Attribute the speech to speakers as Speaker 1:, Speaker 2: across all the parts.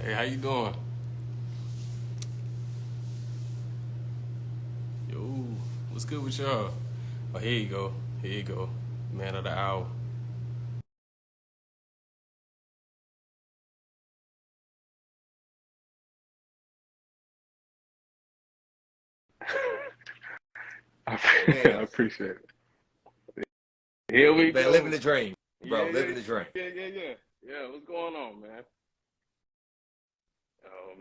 Speaker 1: Hey, how you doing? Yo, what's good with y'all? Oh, here you go. Here you go. Man of the hour.
Speaker 2: I
Speaker 3: Man,
Speaker 2: appreciate it. Here we
Speaker 3: man, living
Speaker 2: go.
Speaker 3: the dream,
Speaker 2: Yeah,
Speaker 3: bro.
Speaker 2: yeah,
Speaker 3: Living the dream.
Speaker 2: yeah, yeah, yeah. Yeah, what's going on, man? Oh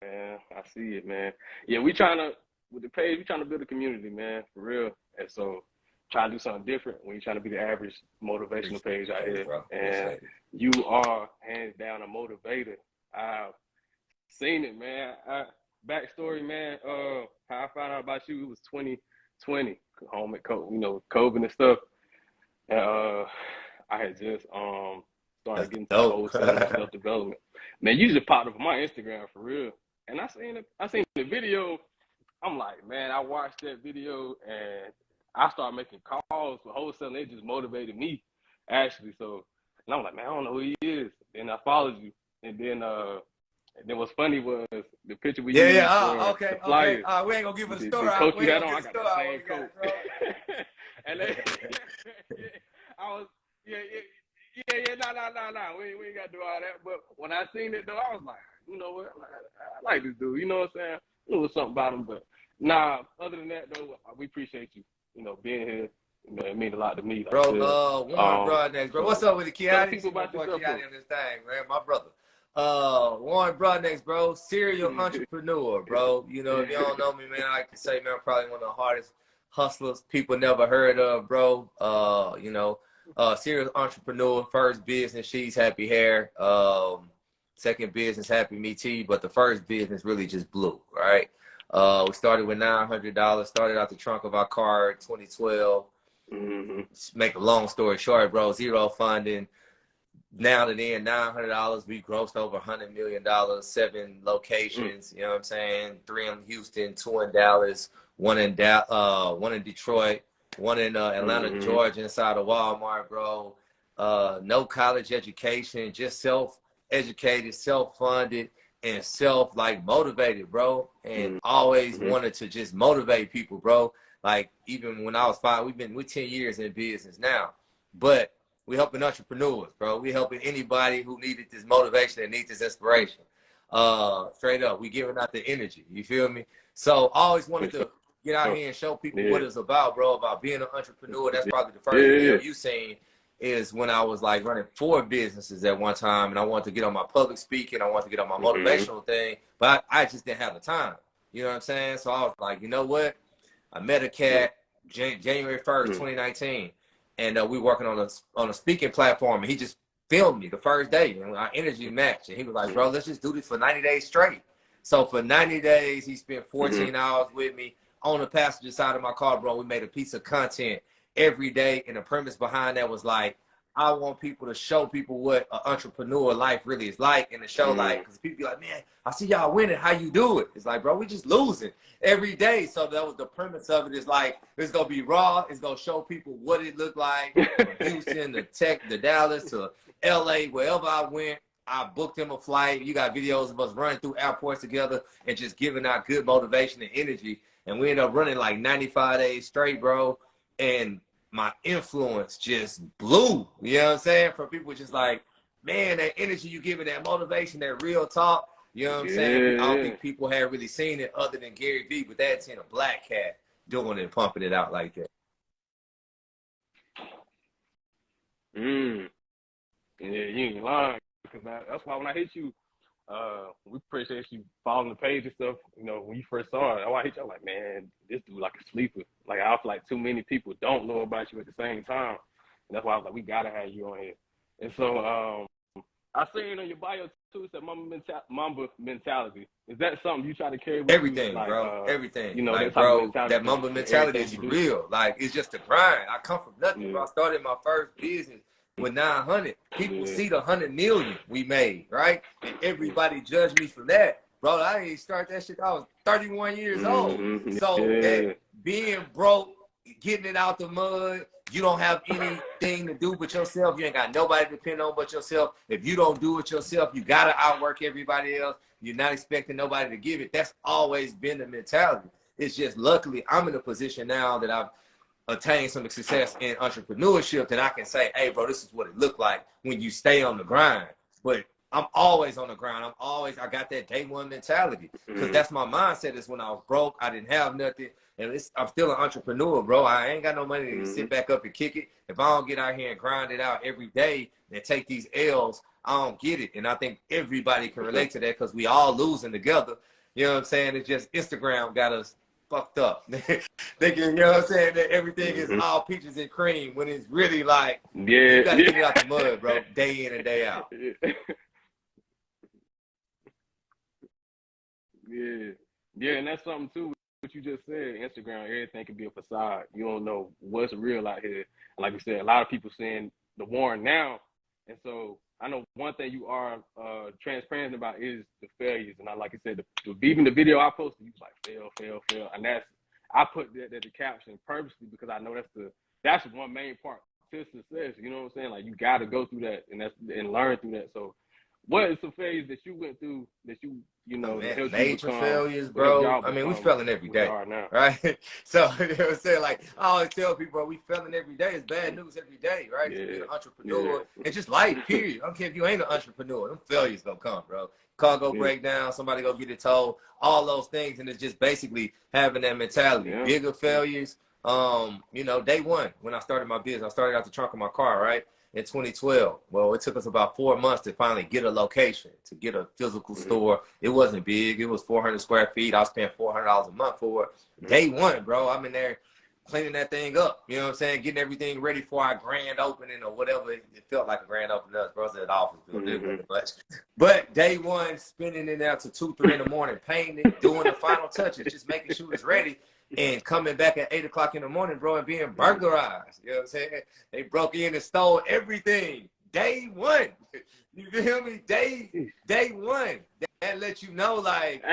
Speaker 2: man, I see it, man. Yeah, we trying to with the page, we trying to build a community, man, for real. And so trying to do something different when you're trying to be the average motivational
Speaker 3: Appreciate
Speaker 2: page out
Speaker 3: it,
Speaker 2: here.
Speaker 3: bro.
Speaker 2: And
Speaker 3: Appreciate it.
Speaker 2: you are hands down a motivator. I've seen it, man. Backstory, man. How I found out about you, it was 2020, home at COVID and stuff. And I had just started
Speaker 3: That's
Speaker 2: getting to the
Speaker 3: dope.
Speaker 2: wholesaling and self development. Man, you just popped up on my Instagram for real. And I seen the video. I'm like, man, I watched that video and I started making calls for wholesaling. It just motivated me, actually. So, and I'm like, man, I don't know who he is. Then I followed you. And then what's funny was the picture we
Speaker 3: Yeah, yeah.
Speaker 2: used for the
Speaker 3: Okay, okay.
Speaker 2: flyers.
Speaker 3: We ain't gonna give it a
Speaker 2: The
Speaker 3: story
Speaker 2: coat
Speaker 3: out. We
Speaker 2: you
Speaker 3: ain't
Speaker 2: had
Speaker 3: gonna
Speaker 2: on,
Speaker 3: give
Speaker 2: I
Speaker 3: a
Speaker 2: got
Speaker 3: story
Speaker 2: that
Speaker 3: out what
Speaker 2: same
Speaker 3: we got,
Speaker 2: coat.
Speaker 3: bro.
Speaker 2: and then, I was, yeah, nah. We ain't got to do all that. But when I seen it, though, I was like, you know what? I like this dude. You know what I'm saying? There was something about him. But nah, other than that, though, we appreciate you, being here. It means a lot to me, like I
Speaker 3: Bro,
Speaker 2: said.
Speaker 3: Warren Broadnax, bro. What's
Speaker 2: So
Speaker 3: up with the
Speaker 2: tell the
Speaker 3: Kiani? You
Speaker 2: people
Speaker 3: see my
Speaker 2: about
Speaker 3: boy
Speaker 2: yourself, though.
Speaker 3: Kiani on this thing, man. My brother. Warren Broadnax, bro. Serial entrepreneur, bro. You know, if you don't know me, man, I like to say, man, I'm probably one of the hardest hustlers people never heard of, bro. Serial entrepreneur, first business, She's Happy Hair. Second business, Happy Me Tea. But the first business really just blew, right? We started with $900, started out the trunk of our car in 2012.
Speaker 2: Mm-hmm.
Speaker 3: Make a long story short, bro, zero funding. Now that in $900, we grossed over $100 million, 7 locations. You know what I'm saying? 3 in Houston, 2 in Dallas, one in Detroit, one in Atlanta,
Speaker 2: Mm-hmm.
Speaker 3: Georgia, inside of Walmart, bro. No college education, just self-educated, self-funded, and motivated, bro. And always
Speaker 2: Mm-hmm.
Speaker 3: wanted to just motivate people, bro. Like even when I was 5, we're 10 years in business now, but we helping entrepreneurs, bro. We helping anybody who needed this motivation and needs this inspiration. Straight up, we giving out the energy. You feel me? So I always wanted to get out here and show people
Speaker 2: Yeah.
Speaker 3: what it's about, bro. About being an entrepreneur. That's probably the first video
Speaker 2: Yeah.
Speaker 3: you seen. Is when I was like running 4 businesses at one time, and I wanted to get on my public speaking. I wanted to get on my
Speaker 2: Mm-hmm.
Speaker 3: motivational thing, but I just didn't have the time. You know what I'm saying? So I was like, you know what? I met a cat January 1st, 2019, and we working on a speaking platform, and he just filmed me the first day, and our energy matched, and he was like, "Bro, let's just do this for 90 days straight." So for 90 days, he spent
Speaker 2: Mm-hmm.
Speaker 3: 14 hours with me on the passenger side of my car, bro. We made a piece of content every day, and the premise behind that was like, I want people to show people what an entrepreneur life really is like, and to show like, because people be like, man, I see y'all winning, how you do it? It's like, bro, we just losing every day. So that was the premise of it. Is like, it's gonna be raw. It's gonna show people what it looked like from Houston to the Dallas to LA, wherever I went. I booked him a flight. You got videos of us running through airports together and just giving out good motivation and energy. And we ended up running like 95 days straight, bro. And my influence just blew. You know what I'm saying? For people just like, man, that energy you giving, that motivation, that real talk. You know what I'm saying? I don't
Speaker 2: Yeah.
Speaker 3: think people have really seen it other than Gary Vee, but they had seen a black cat doing it and pumping it out like that.
Speaker 2: Mm. Yeah, you ain't lying. Because that's why when I hit you, we appreciate you following the page and stuff. When you first saw it, I hit you, I'm like, man, this dude like a sleeper. Like, I feel like too many people don't know about you at the same time. And that's why I was like, we got to have you on here. And so I seen on your bio, too, it said Mamba mentality. Is that something you try to carry with you?
Speaker 3: Everything,
Speaker 2: Like,
Speaker 3: bro. Everything.
Speaker 2: that
Speaker 3: Like,
Speaker 2: type of
Speaker 3: bro, that
Speaker 2: mentality
Speaker 3: Mamba
Speaker 2: in
Speaker 3: mentality
Speaker 2: everything
Speaker 3: is
Speaker 2: you do?
Speaker 3: real. Like, it's just a grind. I come from nothing,
Speaker 2: Yeah.
Speaker 3: bro. I started my first business with 900. People
Speaker 2: Yeah.
Speaker 3: see the 100 million we made, right? And everybody judged me for that. Bro, I didn't start that shit. I was 31 years old.
Speaker 2: Mm-hmm.
Speaker 3: So that
Speaker 2: Yeah.
Speaker 3: being broke, getting it out the mud. You don't have anything to do but yourself. You ain't got nobody to depend on but yourself. If you don't do it yourself, you got to outwork everybody else. You're not expecting nobody to give it. That's always been the mentality. It's just luckily I'm in a position now that I've attained some success in entrepreneurship that I can say, hey, bro, this is what it looked like when you stay on the grind. But I'm always on the grind. I got that day one mentality because that's my mindset. Is when I was broke, I didn't have nothing. And I'm still an entrepreneur, bro. I ain't got no money to sit back up and kick it. If I don't get out here and grind it out every day and take these L's, I don't get it. And I think everybody can relate to that because we all losing together. You know what I'm saying? It's just Instagram got us fucked up. Thinking, you know what I'm saying, that everything is all peaches and cream when it's really like, you got to get it out the mud, bro, day in and day out.
Speaker 2: Yeah, and that's something too. What you just said, Instagram, everything can be a facade. You don't know what's real out here. And like you said, a lot of people seeing the Warren now, and so I know one thing you are transparent about is the failures. And like I said, even the video I posted, you was like fail, and I put that as a caption purposely because I know that's one main part to success. You know what I'm saying? Like you got to go through that and learn through that. So, what is some failures that you went through that you know,
Speaker 3: man, major failures, bro? I mean, we failing every day, right? So you know what I'm saying? Like I always tell people, bro, we failing every day. It's bad news every day, right? Yeah. Being an entrepreneur, it's just life, period. I don't care if you ain't an entrepreneur. Them failures gonna come, bro. Car go break down, somebody go get it towed, all those things, and it's just basically having that mentality. Bigger failures, you know, day one when I started my business, I started out the trunk of my car, right? In 2012. Well, it took us about 4 months to finally get a location, to get a physical store. It wasn't big. It was 400 square feet. I was paying $400 a month for it. Day one, bro, I'm in there cleaning that thing up. You know what I'm saying? Getting everything ready for our grand opening or whatever. It felt like a grand opening. Us, bro. It was at the office building. But day one, spending it out to 2, 3 in the morning, painting it, doing the final touches, just making sure it's ready. And coming back at 8 o'clock in the morning, bro, and being burglarized. You know what I'm saying? They broke in and stole everything. Day one. You feel me? Day one. That lets you know, like,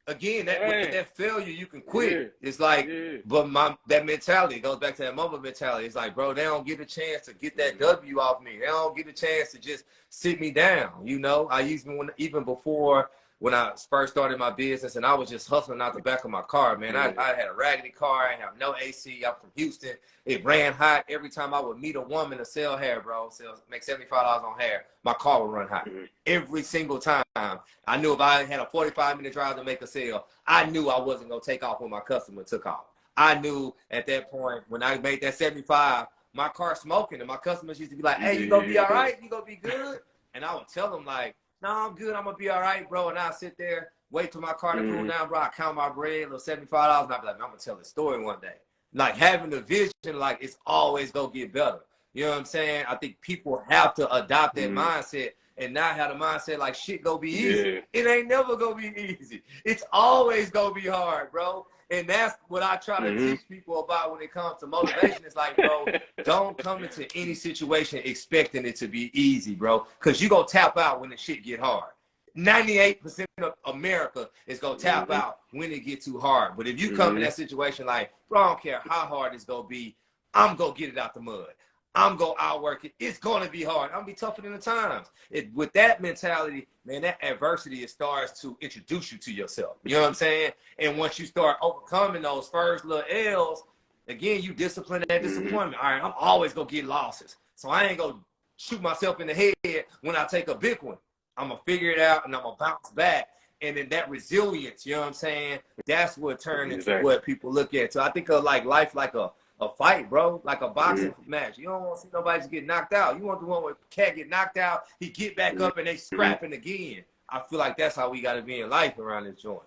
Speaker 3: again, that failure, you can quit. It's like, but that mentality goes back to that mobile mentality. It's like, bro, they don't get a chance to get that W off me. They don't get a chance to just sit me down. You know, I used even before when I first started my business and I was just hustling out the back of my car, man. I had a raggedy car. I have no AC. I'm from Houston. It ran hot. Every time I would meet a woman to sell hair, bro, make $75 on hair, my car would run hot. Every single time. I knew if I had a 45-minute drive to make a sale, I knew I wasn't going to take off when my customer took off. I knew at that point when I made that 75, my car smoking, and my customers used to be like, hey, you going to be all right? You going to be good? And I would tell them, like, no, I'm good. I'm going to be all right, bro. And I'll sit there, wait till my car to cool down, bro. I count my bread, little $75, and I'll be like, I'm going to tell the story one day. Like, having the vision, like, it's always going to get better. You know what I'm saying? I think people have to adopt that mindset and not have the mindset like shit go be easy. It ain't never going to be easy. It's always going to be hard, bro. And that's what I try to teach people about when it comes to motivation. It's like, bro, don't come into any situation expecting it to be easy, bro. Because you're going to tap out when the shit get hard. 98% of America is going to tap out when it get too hard. But if you come in that situation like, bro, I don't care how hard it's going to be, I'm going to get it out the mud. I'm going to outwork it. It's going to be hard. I'm going to be tougher than the times. With that mentality, man, that adversity, it starts to introduce you to yourself. You know what I'm saying? And once you start overcoming those first little L's, again, you discipline that disappointment. All right, I'm always going to get losses. So I ain't going to shoot myself in the head when I take a big one. I'm going to figure it out, and I'm going to bounce back. And then that resilience, you know what I'm saying? That's what turned into what people look at. So I think of like life like a fight, bro, like a boxing match. You don't want to see nobody just get knocked out. You want the one where cat get knocked out, he get back up, and they scrapping again. I feel like that's how we got to be in life around this joint.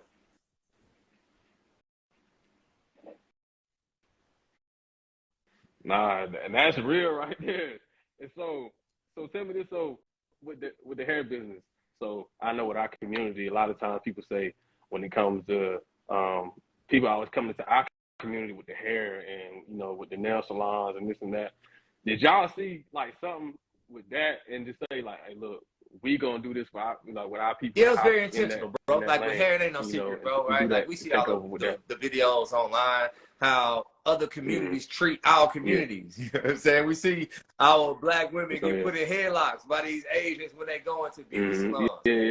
Speaker 2: Nah, and that's real right there. And so tell me this, so with the hair business, so I know with our community, a lot of times people say when it comes to people always coming to our community with the hair and, you know, with the nail salons and this and that. Did y'all see like something with that and just say like, hey, look, we gonna do this for our, you know, with our people?
Speaker 3: Yeah, it was very intentional, bro. Like with hair, it ain't no secret, bro, right? Like we see all the videos online, how other communities treat our communities. You know what I'm saying? We see our black women get put in headlocks by these Asians when they go into beauty salons.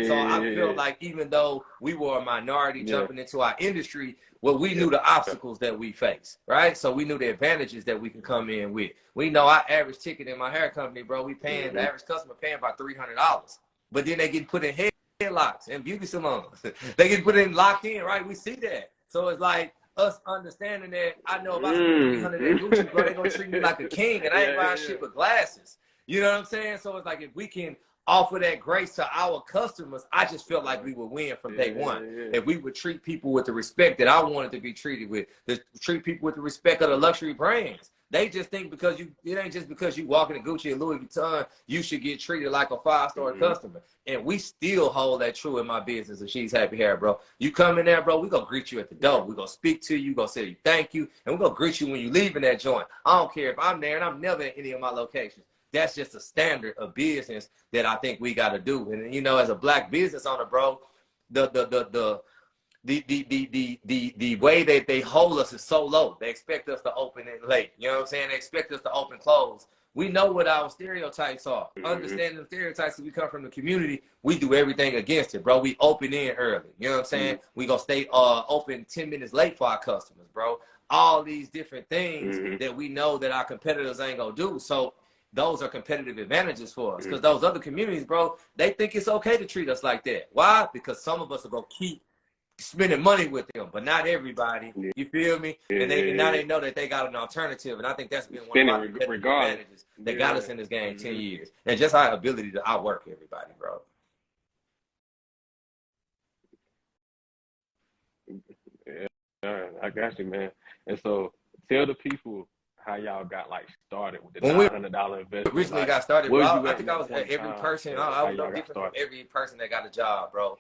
Speaker 3: So I feel like even though we were a minority jumping into our industry, well, we knew the obstacles that we face, right? So we knew the advantages that we can come in with. We know our average ticket in my hair company, bro, we paying, the average customer paying about $300. But then they get put in headlocks in beauty salons. They get put in locked in, right? We see that. So it's like us understanding that I know if I spend 300 at Gucci, bro, they gonna treat me like a king, and I ain't buying shit but glasses. You know what I'm saying? So it's like if we can offer that grace to our customers, I just felt like we would win from day one. If we would treat people with the respect that I wanted to be treated with, to treat people with the respect of the luxury brands. They just think because it ain't just because you walking in Gucci and Louis Vuitton, you should get treated like a 5-star customer. And we still hold that true in my business of She's Happy Hair, bro. You come in there, bro, we gonna greet you at the door. We gonna speak to you, gonna say thank you, and we gonna greet you when you leave in that joint. I don't care if I'm there, and I'm never in any of my locations. That's just a standard of business that I think we gotta do. And you know, as a black business owner, bro, the way that they hold us is so low. They expect us to open it late. You know what I'm saying? They expect us to open close. We know what our stereotypes are. Understanding the stereotypes that we come from the community, we do everything against it, bro. We open in early. You know what I'm saying? We gonna stay open 10 minutes late for our customers, bro. All these different things that we know that our competitors ain't gonna do. So those are competitive advantages for us. Because those other communities, bro, they think it's okay to treat us like that. Why? Because some of us are gonna keep spending money with them, but not everybody. You feel me? And now they know that they got an alternative, and I think that's been one of my advantages that got us in this game 10 years, and just our ability to outwork everybody, bro.
Speaker 2: Yeah, I got you, man. And so tell the people how y'all got like started with the $900 investment.
Speaker 3: Originally got started, bro. I think I was every person. I was no different from every person that got a job, bro.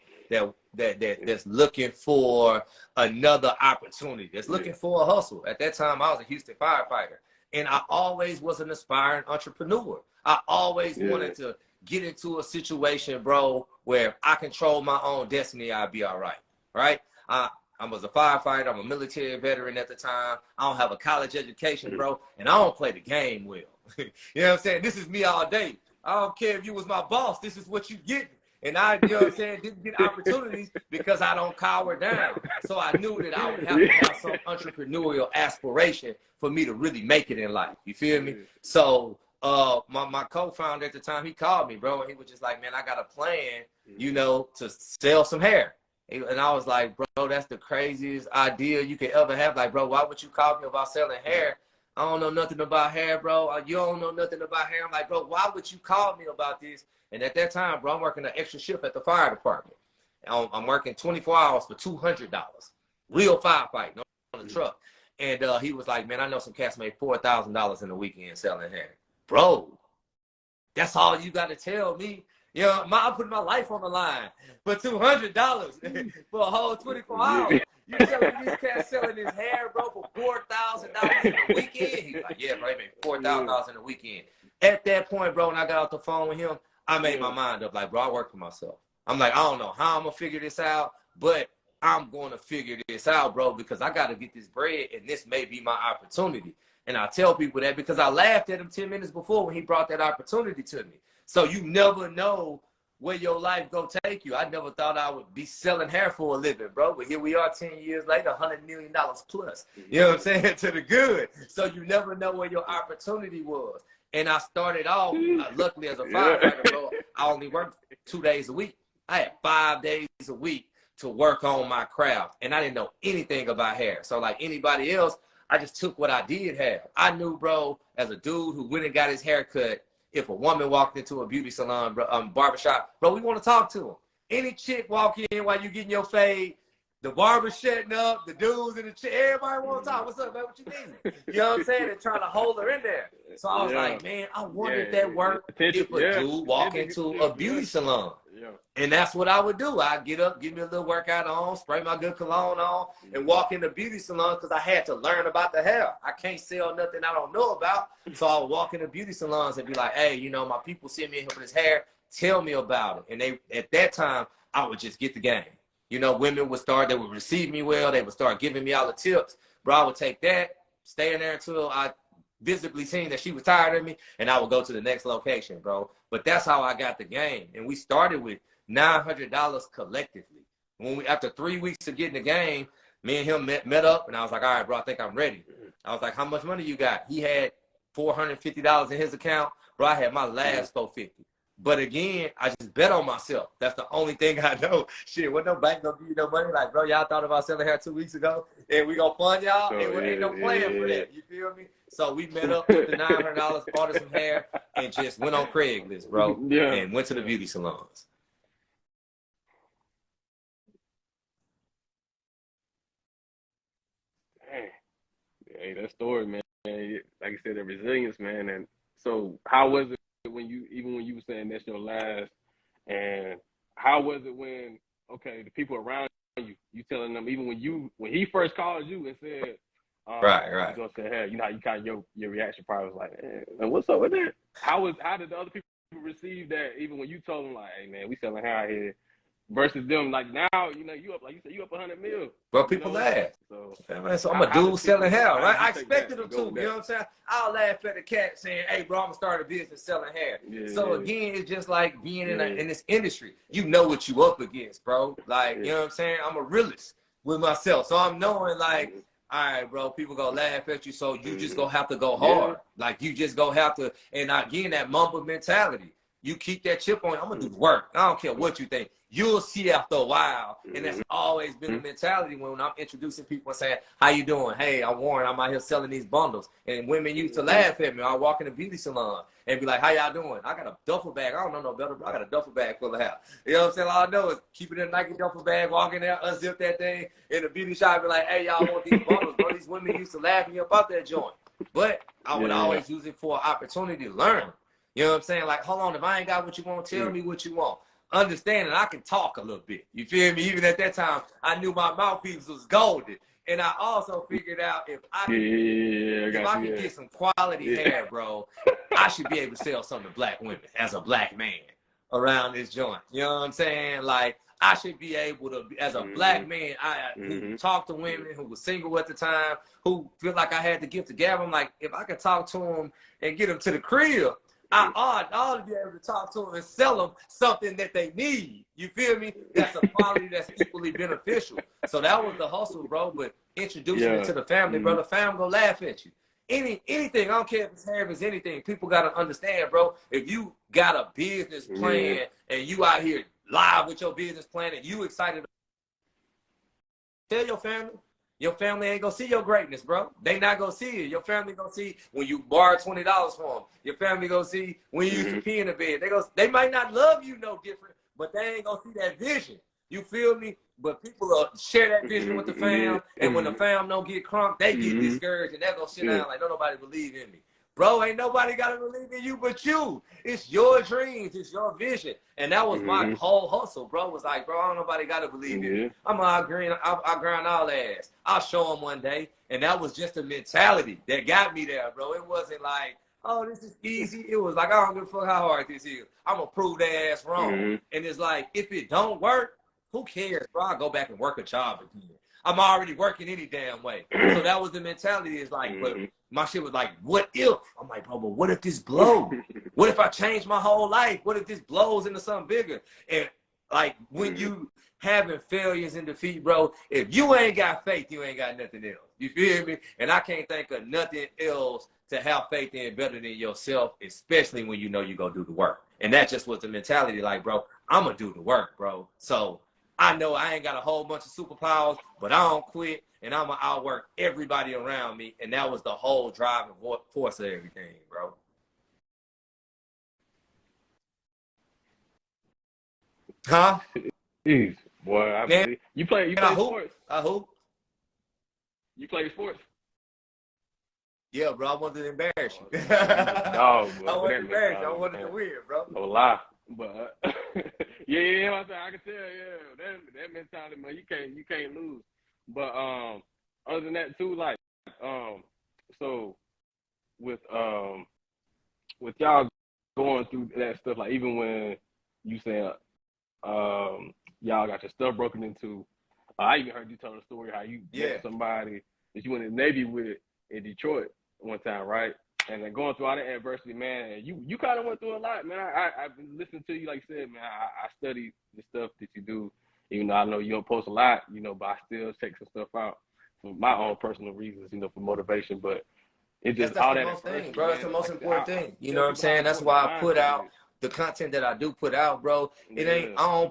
Speaker 3: That's looking for another opportunity. That's looking for a hustle. At that time, I was a Houston firefighter, and I always was an aspiring entrepreneur. I always wanted to get into a situation, bro, where if I control my own destiny, I'd be all right. Right? I was a firefighter. I'm a military veteran at the time. I don't have a college education, bro, and I don't play the game well. You know what I'm saying? This is me all day. I don't care if you was my boss. This is what you get. And I, you know what I'm saying, didn't get opportunities because I don't cower down. So I knew that I would have to have some entrepreneurial aspiration for me to really make it in life. You feel me? So my co-founder at the time, he called me, bro, and he was just like, man, I got a plan, you know, to sell some hair. And I was like, bro, that's the craziest idea you could ever have. Like, bro, why would you call me about selling hair? I don't know nothing about hair, bro. You don't know nothing about hair. I'm like, bro, why would you call me about this? And at that time, bro, I'm working an extra shift at the fire department. I'm working 24 hours for $200. Real firefighting on the truck. And he was like, man, I know some cats made $4,000 in a weekend selling hair. Bro, that's all you got to tell me. You know, I'm putting my life on the line for $200 for a whole 24 hours. You telling me these cats selling his hair, bro, for $4,000 in a weekend? He's like, yeah, bro, he made $4,000 in a weekend. At that point, bro, when I got off the phone with him, I made my mind up. Like, bro, I work for myself. I'm like, I don't know how I'm going to figure this out, but I'm going to figure this out, bro, because I got to get this bread, and this may be my opportunity. And I tell people that because I laughed at him 10 minutes before when he brought that opportunity to me. So you never know where your life go take you. I never thought I would be selling hair for a living, bro. But here we are 10 years later, $100 million plus. You know what I'm saying? To the good. So you never know where your opportunity was. And I started off, luckily as a firefighter, bro, I only worked 2 days a week. I had 5 days a week to work on my craft. And I didn't know anything about hair. So like anybody else, I just took what I did have. I knew, bro, as a dude who went and got his hair cut, if a woman walked into a beauty salon, barbershop, bro, we want to talk to them. Any chick walk in while you getting your fade, the barber shutting up, the dudes in the chair, everybody want to talk. What's up, man? What you need? You know what I'm saying? And trying to hold her in there. So I was like, man, I wanted that work if a dude walk into a beauty salon. And that's what I would do. I'd get up, give me a little workout on, spray my good cologne on, and walk in the beauty salon because I had to learn about the hair. I can't sell nothing I don't know about. So I would walk in the beauty salons and be like, hey, you know, my people see me in here with this hair. Tell me about it. And they, at that time, I would just get the game. You know, women would start, they would receive me well. They would start giving me all the tips. bro, I would take that, stay in there until I visibly seen that she was tired of me, and I would go to the next location, bro. But that's how I got the game. And we started with $900 collectively. When we, after 3 weeks of getting the game, me and him met up, and I was like, all right, bro, I think I'm ready. I was like, how much money you got? He had $450 in his account. Bro, I had my last $450. But again, I just bet on myself. That's the only thing I know. Shit, what no bank gonna give you no money? Like, bro, y'all thought about selling hair 2 weeks ago, and we gonna fund y'all,
Speaker 2: So,
Speaker 3: and ain't no plan for that. You feel me? So we met up, took the $900, ordered some hair, and just went on Craigslist, bro, and went to the beauty salons.
Speaker 2: Dang. Hey, that story, man. Like I said, the resilience, man. And so, how was it when you were saying that's your last? And how was it when, okay, the people around you telling them, even when he first called you and said,
Speaker 3: Right.
Speaker 2: He's gonna say, hey, you know how you kind of your reaction probably was like, man, what's up with that? How did the other people receive that? Even when you told them, like, hey, man, we selling hair out here. Versus them, like now, you know, you up, like you said, you up 100 mil.
Speaker 3: Bro, people laugh. So I'm a dude selling hair, right? I expected them to, you know what I'm saying? I'll laugh at the cat saying, hey, bro, I'm going to start a business selling hair. Again, it's just like being in this industry. You know what you up against, bro. Like, you know what I'm saying? I'm a realist with myself. So I'm knowing, like, all right, bro, people going to laugh at you, so you just going to have to go hard. Like, you just going to have to, and again, that mamba mentality. You keep that chip on, I'm going to do the work. I don't care what you think. You'll see after a while. And that's always been the mentality when I'm introducing people and saying, how you doing? Hey, I'm Warren. I'm out here selling these bundles. And women used to laugh at me. I walk in the beauty salon and be like, how y'all doing? I got a duffel bag. I don't know no better, but I got a duffel bag full of hair. You know what I'm saying? All I know is keep it in a Nike duffel bag, walk in there, unzip that thing in the beauty shop, be like, hey, y'all want these bundles? Bro, these women used to laugh at me about that joint. But I would always use it for an opportunity to learn. You know what I'm saying? Like, hold on, if I ain't got what you want, tell me what you want. Understanding I can talk a little bit. You feel me? Even at that time, I knew my mouthpiece was golden. And I also figured out if I can get some quality hair, bro, I should be able to sell something to black women as a black man around this joint. You know what I'm saying? Like, I should be able to, as a black man, who talked to women, who was single at the time, who feel like I had the gift of gab. I'm like, if I could talk to them and get them to the crib, I ought to be able to talk to them and sell them something that they need. You feel me? That's a quality that's equally beneficial. So that was the hustle, bro. But introducing it to the family, bro, the family gonna laugh at you. Anything, I don't care if it's hair, if it's anything. People gotta understand, bro. If you got a business plan and you out here live with your business plan and you excited, tell your family. Your family ain't gonna see your greatness, bro. They not gonna see it. Your family gonna see when you borrow $20 for them. Your family gonna see when you used to pee in the bed. They might not love you no different, but they ain't gonna see that vision. You feel me? But people share that vision with the fam, and when the fam don't get crunk, they get discouraged, and they go sit down like, don't nobody believe in me. Bro, ain't nobody got to believe in you but you. It's your dreams. It's your vision. And that was my whole hustle, bro. Was like, bro, I don't nobody got to believe in me. I'm out grind all ass. I'll show them one day. And that was just a mentality that got me there, bro. It wasn't like, oh, this is easy. It was like, I don't give a fuck how hard this is. I'm going to prove their ass wrong. And it's like, if it don't work, who cares, bro? I'll go back and work a job again. I'm already working any damn way. So that was the mentality. It's like, but my shit was like, what if? I'm like, bro, but what if this blows? What if I change my whole life? What if this blows into something bigger? And like when you having failures and defeat, bro, if you ain't got faith, you ain't got nothing else. You feel me? And I can't think of nothing else to have faith in better than yourself, especially when you know you go do the work. And that just was the mentality, like, bro, I'm going to do the work, bro. So I know I ain't got a whole bunch of superpowers, but I don't quit, and I'm going to outwork everybody around me. And that was the whole driving force of everything, bro. Huh?
Speaker 2: Jeez, boy, I believe. You play sports?
Speaker 3: I hoop.
Speaker 2: You play sports?
Speaker 3: Yeah, bro, I wanted to embarrass you.
Speaker 2: Dog, bro.
Speaker 3: I wanted to embarrass you. I wanted to win, bro.
Speaker 2: No lie. But yeah, I can tell, that mentality, man, you can't lose. But other than that too, like so with y'all going through that stuff, like even when you say y'all got your stuff broken into, I even heard you tell the story how you met somebody that you went in the Navy with in Detroit one time, right? And then going through all that adversity, man, and you kind of went through a lot, man. I've been listening to you, like you said, man. I study the stuff that you do, even though I know you don't post a lot, but I still check some stuff out for my own personal reasons, for motivation. But it's just
Speaker 3: that's
Speaker 2: all
Speaker 3: the
Speaker 2: that
Speaker 3: most thing,
Speaker 2: adversity,
Speaker 3: bro.
Speaker 2: man.
Speaker 3: That's the most
Speaker 2: Like,
Speaker 3: important thing. You know what I'm saying? That's why I put out the content that I do put out, bro. It ain't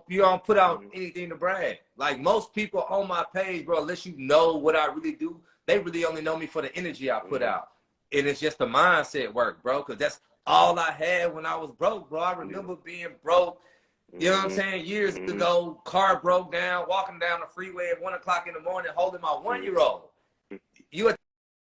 Speaker 3: you don't put out anything to brag. Like most people on my page, bro, unless you know what I really do, they really only know me for the energy I put out. And it's just the mindset work, bro, because that's all I had when I was broke, bro. I remember being broke, you know what I'm saying, years ago, car broke down, walking down the freeway at 1 o'clock in the morning, holding my 1-year-old. You at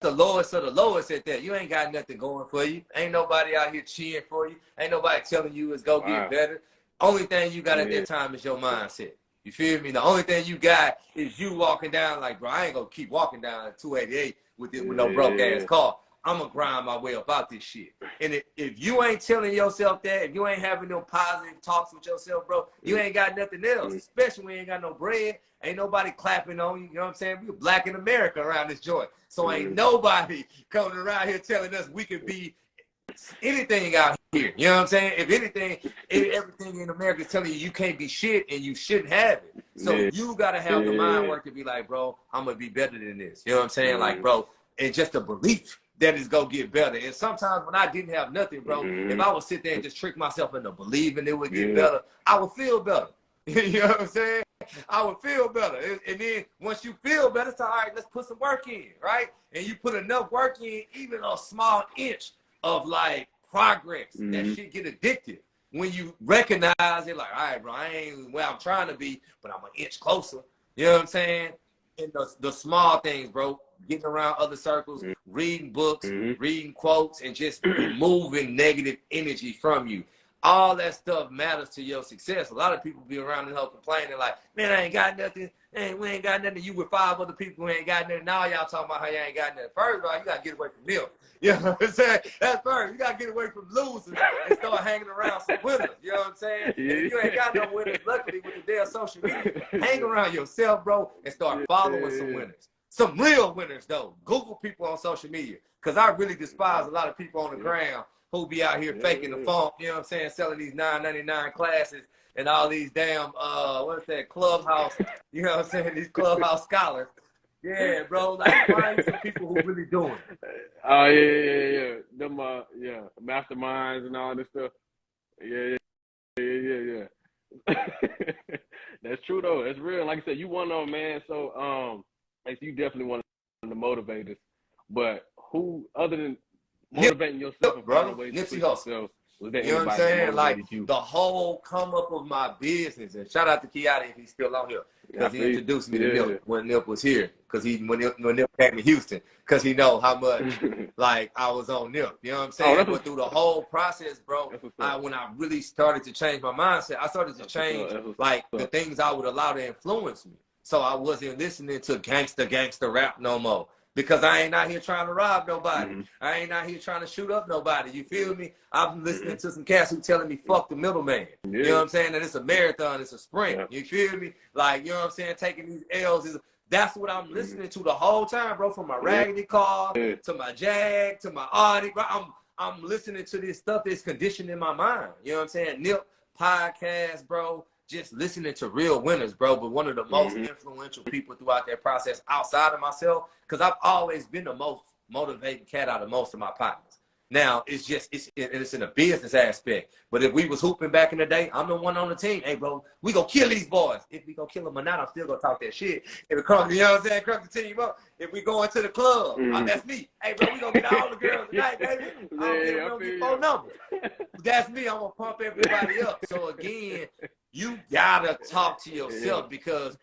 Speaker 3: the lowest of the lowest at that. You ain't got nothing going for you. Ain't nobody out here cheering for you. Ain't nobody telling you it's go get better. Only thing you got at that time is your mindset. You feel me? The only thing you got is you walking down like, bro, I ain't gonna keep walking down 288 with no broke ass car. I'm gonna grind my way about this shit. And if you ain't telling yourself that, if you ain't having no positive talks with yourself, bro, you ain't got nothing else. Especially when you ain't got no bread. Ain't nobody clapping on you. You know what I'm saying? We're black in America around this joint. So ain't nobody coming around here telling us we could be anything out here. You know what I'm saying? If anything, everything in America is telling you can't be shit and you shouldn't have it. So you got to have the mind work to be like, bro, I'm going to be better than this. You know what I'm saying? Like, bro, and just a belief that it's going to get better. And sometimes when I didn't have nothing, bro, if I would sit there and just trick myself into believing it would get better, I would feel better. You know what I'm saying? I would feel better. And then once you feel better, it's all right, let's put some work in, right? And you put enough work in, even a small inch of like progress, that shit get addictive. When you recognize it, like, all right, bro, I ain't where I'm trying to be, but I'm an inch closer. You know what I'm saying? And the small things, bro, getting around other circles, reading books, reading quotes, and just removing negative energy from you. All that stuff matters to your success. A lot of people be around and complaining like, man, I ain't got nothing. Man, we ain't got nothing. You with 5 other people who ain't got nothing. Now y'all talking about how you ain't got nothing. First of all, you got to get away from them. You know what I'm saying? That's first. You got to get away from losers and start hanging around some winners. You know what I'm saying? And if you ain't got no winners, luckily with the damn social media, hang around yourself, bro, and start following some winners. Some real winners, though. Google people on social media, because I really despise a lot of people on the ground who be out here faking the funk, you know what I'm saying, selling these $9.99 classes and all these damn, what's that, clubhouse, you know what I'm saying, these clubhouse scholars. Yeah, bro, like, find some people who really doing it.
Speaker 2: Oh, yeah. Them, masterminds and all this stuff. Yeah. That's true, though. That's real. Like I said, you one of them, man. So, you definitely one of the motivators. But who, other than motivating yourself and finding ways to push yourself, was there
Speaker 3: you know what I'm
Speaker 2: anybody that
Speaker 3: saying? Like
Speaker 2: you?
Speaker 3: the whole come up of my business, and shout out to Keanu if he's still on here, because he introduced me to Nip when Nip was here, because when Nip came to Houston, because he know how much like I was on Nip. You know what I'm saying? But through the whole process, bro, when I really started to change my mindset, I started to change like the things I would allow to influence me. So I wasn't listening to gangster rap no more. Because I ain't out here trying to rob nobody. I ain't out here trying to shoot up nobody. You feel me? I'm listening to some cats who telling me, fuck the middleman. You know what I'm saying? That it's a marathon, it's a sprint. You feel me? Like, you know what I'm saying? Taking these L's that's what I'm listening to the whole time, bro. From my raggedy car to my Jag to my Audi, bro. I'm listening to this stuff that's conditioned in my mind. You know what I'm saying? Nip podcast, bro. Just listening to real winners, bro. But one of the most influential people throughout that process outside of myself, because I've always been the most motivating cat out of most of my partners. Now, it's in a business aspect. But if we was hooping back in the day, I'm the one on the team. Hey, bro, we gonna kill these boys. If we gonna kill them or not, I'm still gonna talk that shit. If it comes, you know what I'm saying? Crunk the team up. If we go into the club, that's me. Hey, bro, we gonna get all the girls tonight, baby. I don't care if we don't get 4 numbers. That's me. I'm gonna pump everybody up. So again, you gotta talk to yourself because,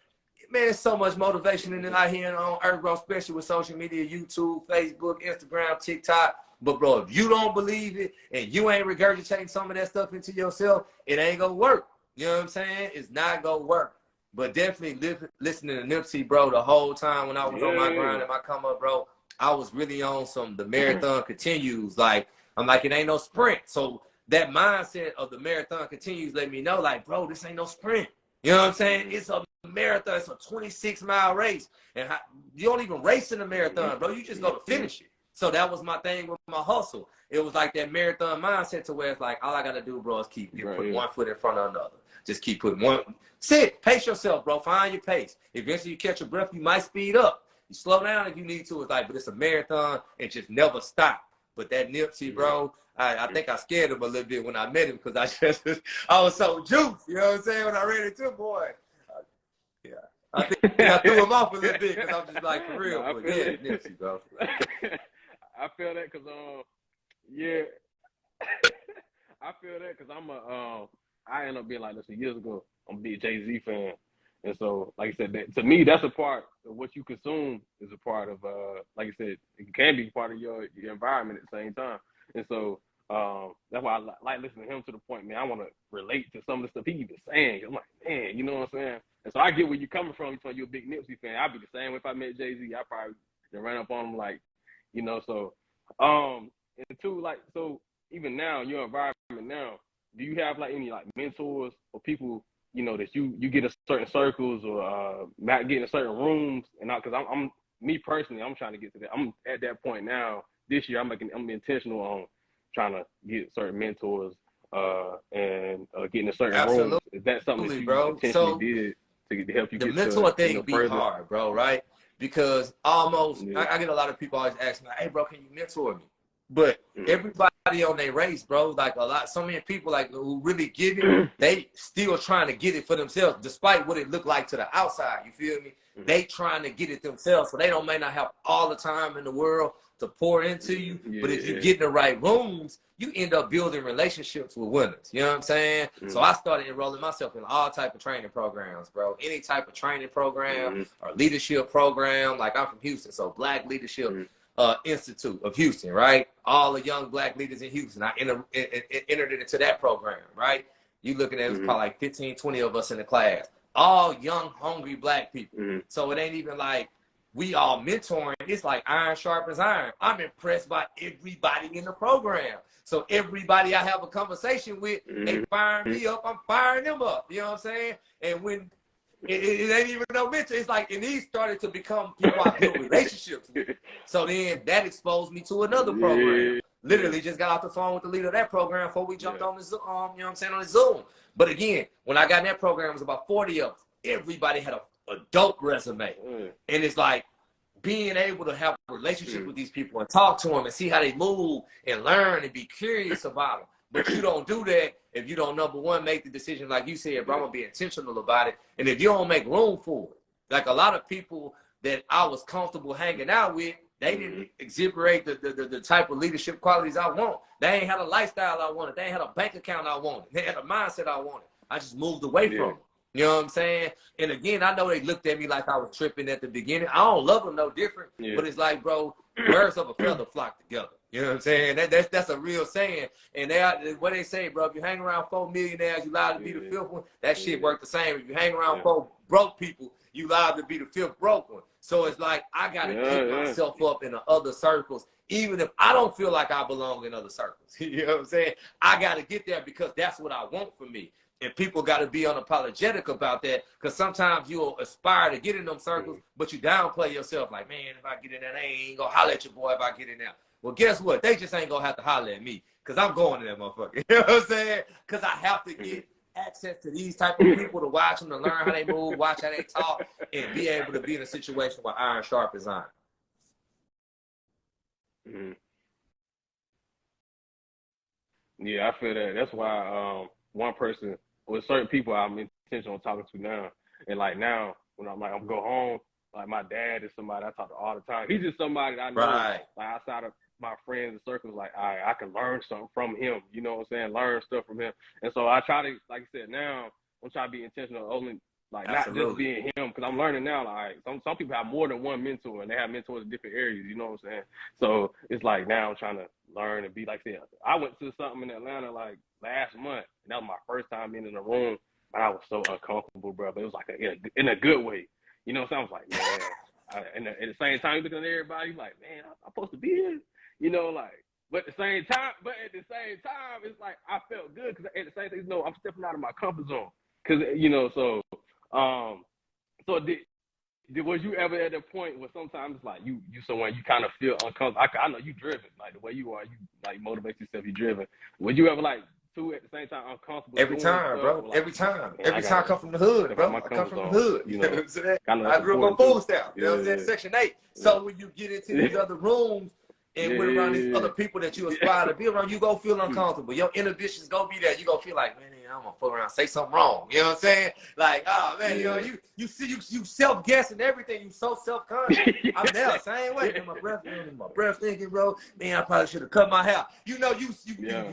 Speaker 3: man, there's so much motivation in it out here on Earth, bro, especially with social media, YouTube, Facebook, Instagram, TikTok. But, bro, if you don't believe it and you ain't regurgitating some of that stuff into yourself, it ain't gonna work. You know what I'm saying? It's not gonna work. But definitely listening to Nipsey, bro, the whole time when I was on my grind and my come up, bro, I was really on the marathon continues. Like, I'm like, it ain't no sprint. So that mindset of the marathon continues let me know, like, bro, this ain't no sprint. You know what I'm saying? It's a marathon. It's a 26-mile race. And you don't even race in a marathon, bro. You just go to finish it. So that was my thing with my hustle. It was like that marathon mindset to where it's like, all I got to do, bro, is keep putting one foot in front of another. Just keep putting one. Sit. Pace yourself, bro. Find your pace. Eventually you catch your breath, you might speed up. You slow down if you need to. It's like, but it's a marathon and just never stop. But that Nipsey, bro, I think I scared him a little bit when I met him because I was so juiced. You know what I'm saying? When I ran into him, boy. Yeah. I think I threw him off a little bit because I'm just like, for real.
Speaker 2: No,
Speaker 3: but yeah, Nipsey, bro.
Speaker 2: I feel that because, yeah. I feel that because I ended up being like this years ago. I'm a big Jay-Z fan. And so, like I said, to me, that's a part of what you consume is a part of, like I said, it can be part of your environment at the same time. And so that's why I like listening to him to the point, man, I want to relate to some of the stuff he been saying. I'm like, man, you know what I'm saying? And so I get where you're coming from. You're a big Nipsey fan. I'd be the same if I met Jay-Z. I probably ran up on him like, you know, so. And two, like, so even now, your environment now, do you have like any like mentors or people, you know, that you get in certain circles or not get in certain rooms? And because I'm me personally, I'm trying to get to that. I'm at that point now. This year, I'm intentional on trying to get certain mentors and get in certain rooms. Is that something that you intentionally did to help you get
Speaker 3: the mentor thing be
Speaker 2: further?
Speaker 3: hard, bro, right? Because almost I get a lot of people always ask me, hey, bro, can you mentor me? But everybody on their race, bro, like so many people like who really get it, they still trying to get it for themselves, despite what it looked like to the outside. You feel me? They trying to get it themselves, so they may not have all the time in the world to pour into you. But if you get in the right rooms, you end up building relationships with winners. You know what I'm saying? So I started enrolling myself in all type of training programs, bro. Any type of training program or leadership program. Like I'm from Houston, so Black Leadership Institute of Houston, right? All the young Black leaders in Houston. I entered it into that program, right? You looking at it was probably like 15, 20 of us in the class. All young, hungry Black people. So it ain't even like we all mentoring. It's like iron sharpens iron. I'm impressed by everybody in the program. So everybody I have a conversation with, they firing me up, I'm firing them up. You know what I'm saying? And when it ain't even no mentor, it's like, and these started to become people I built relationships with. So then that exposed me to another program. Literally just got off the phone with the leader of that program before we jumped on the Zoom, you know what I'm saying, on the Zoom. But again, when I got in that program, it was about 40 of us. Everybody had a dope resume. And it's like being able to have a relationship with these people and talk to them and see how they move and learn and be curious about them. But you don't do that if you don't, number one, make the decision like you said, bro, I'm going to be intentional about it. And if you don't make room for it, like a lot of people that I was comfortable hanging out with, they didn't exhibit the type of leadership qualities I want. They ain't had a lifestyle I wanted. They ain't had a bank account I wanted. They had a mindset I wanted. I just moved away from it. You know what I'm saying? And again, I know they looked at me like I was tripping at the beginning. I don't love them no different, but it's like, bro, birds of a feather flock together. You know what I'm saying? That's a real saying. And what they say, bro, if you hang around 4 millionaires, you liable to be the fifth one. That shit work the same. If you hang around 4 broke people, you liable to be the fifth broke one. So it's like I got to keep myself up in the other circles, even if I don't feel like I belong in other circles. You know what I'm saying? I got to get there because that's what I want for me. And people got to be unapologetic about that, because sometimes you'll aspire to get in them circles, but you downplay yourself like, man, if I get in there, they ain't going to holler at your boy if I get in there. Well, guess what? They just ain't going to have to holler at me because I'm going to that motherfucker. You know what I'm saying? Because I have to get access to these type of people to watch them, to learn how they move, watch how they talk, and be able to be in a situation where iron sharpens iron.
Speaker 2: Yeah, I feel that. That's why one person, with certain people I'm intentional on talking to now, and like now when I'm go home, like my dad is somebody I talk to all the time. He's just somebody that I know, like outside of my friends and circles, like I can learn something from him. You know what I'm saying? Learn stuff from him. And so I try to, like I said, now I'm trying to be intentional, only like not just being him, because I'm learning now. Like some people have more than one mentor, and they have mentors in different areas. You know what I'm saying? So it's like now I'm trying to learn and be like I said. I went to something in Atlanta like last month, and that was my first time being in a room, and I was so uncomfortable, bro. But it was like in a good way. You know what I'm saying? I was like, man. And at the same time, you looking at everybody, like, man, I'm supposed to be here. You know, like, but at the same time, it's like I felt good because at the same time, you know, I'm stepping out of my comfort zone. Because, you know, so So was you ever at that point where sometimes like you somewhere you kind of feel uncomfortable? I know you driven, like the way you are, you like motivate yourself, you driven. Would you ever like too at the same time uncomfortable
Speaker 3: Every
Speaker 2: doing
Speaker 3: time,
Speaker 2: stuff?
Speaker 3: bro.
Speaker 2: Like,
Speaker 3: Every time.
Speaker 2: man,
Speaker 3: Every time I come from the hood,
Speaker 2: step out
Speaker 3: bro.
Speaker 2: my
Speaker 3: I come
Speaker 2: comfort
Speaker 3: from the
Speaker 2: zone,
Speaker 3: hood.
Speaker 2: you
Speaker 3: You know
Speaker 2: know.
Speaker 3: what I'm saying?
Speaker 2: Kind of
Speaker 3: I
Speaker 2: that's
Speaker 3: grew up on
Speaker 2: important too.
Speaker 3: food stamp. You know what I'm saying? Section 8.
Speaker 2: Yeah.
Speaker 3: So when you get into these other rooms and we're around these other people that you aspire to be around, you go feel uncomfortable. Your inhibitions go be there. You go feel like, man, I'm gonna fuck around, say something wrong. You know what I'm saying? Like, oh man, you know, you see you self-guessing everything. You so self-conscious. I'm there, same way. My breath thinking, bro, man, I probably should have cut my hair. You know, you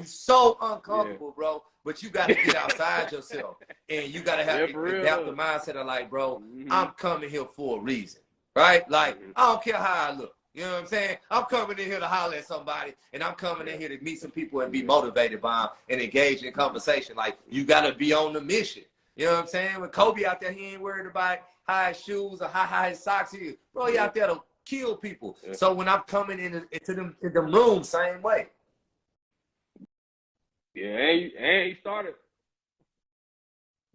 Speaker 3: so uncomfortable, bro. But you gotta get outside yourself. And you gotta have adapt the mindset of like, bro, I'm coming here for a reason. Right? Like, I don't care how I look. You know what I'm saying? I'm coming in here to holler at somebody, and I'm coming in here to meet some people and be motivated by them and engage in conversation. Like, you got to be on the mission. You know what I'm saying? When Kobe out there, he ain't worried about high shoes or how high his socks is. Bro, he out there to kill people. So when I'm coming into them rooms, same way.
Speaker 2: Yeah, and he started.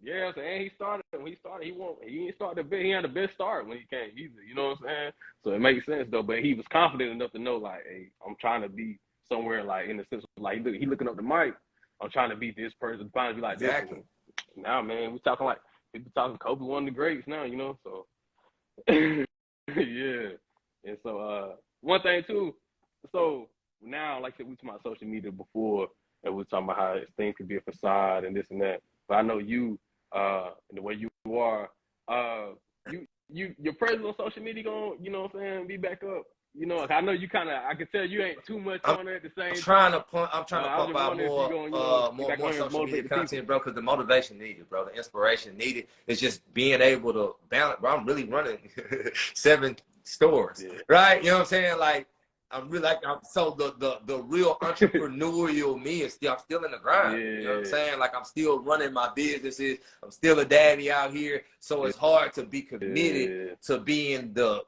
Speaker 2: Yeah, so and he started when he started. He didn't start the best. He had the best start when he came either. You know what I'm saying? So it makes sense though. But he was confident enough to know like, hey, I'm trying to be somewhere like in the sense of like he looking up the mic. I'm trying to be this person, trying to be like this. Now, man, we talking like people talking Kobe, one of the greats now. You know, so yeah. And so one thing too. So now, like I said, we talking about social media before, and we talking about how things could be a facade and this and that. But I know you. The way you are, your presence on social media gonna, you know what I'm saying, be back up. You know, I know you kind of, I can tell you ain't too much on it at the same time.
Speaker 3: I'm trying to pump out more social media content, bro, because the motivation needed, bro, the inspiration needed. It's just being able to balance, bro. I'm really running 7 stores, right? You know what I'm saying? Like, I'm really so the real entrepreneurial me is I'm still in the grind. You know what I'm saying? Like, I'm still running my businesses. I'm still a daddy out here. So it's hard to be committed to being the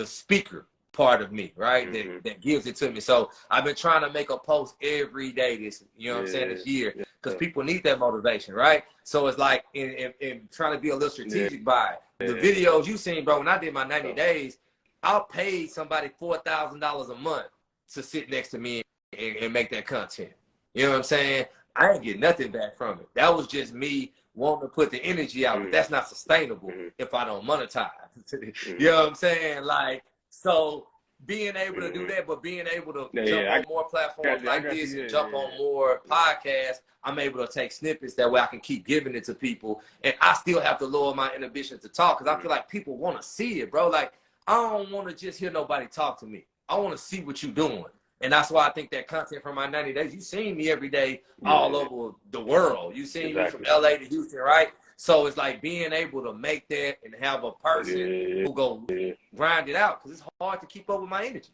Speaker 3: speaker part of me, right? That gives it to me. So I've been trying to make a post every day this year, because people need that motivation, right? So it's like in trying to be a little strategic by it. The videos you seen, bro, when I did my 90 days, I paid somebody $4,000 a month to sit next to me and make that content. You know what I'm saying? I ain't get nothing back from it. That was just me wanting to put the energy out, but that's not sustainable if I don't monetize. You know what I'm saying? Like, so being able to do that, but being able to jump on more platforms like this and jump on more podcasts, I'm able to take snippets. That way I can keep giving it to people. And I still have to lower my inhibitions to talk, because I feel like people want to see it, bro. Like, I don't want to just hear nobody talk to me. I want to see what you're doing. And that's why I think that content from my 90 days, you seen me every day all over the world. You seen me from LA to Houston, right? So it's like being able to make that and have a person who go grind it out, because it's hard to keep up with my energy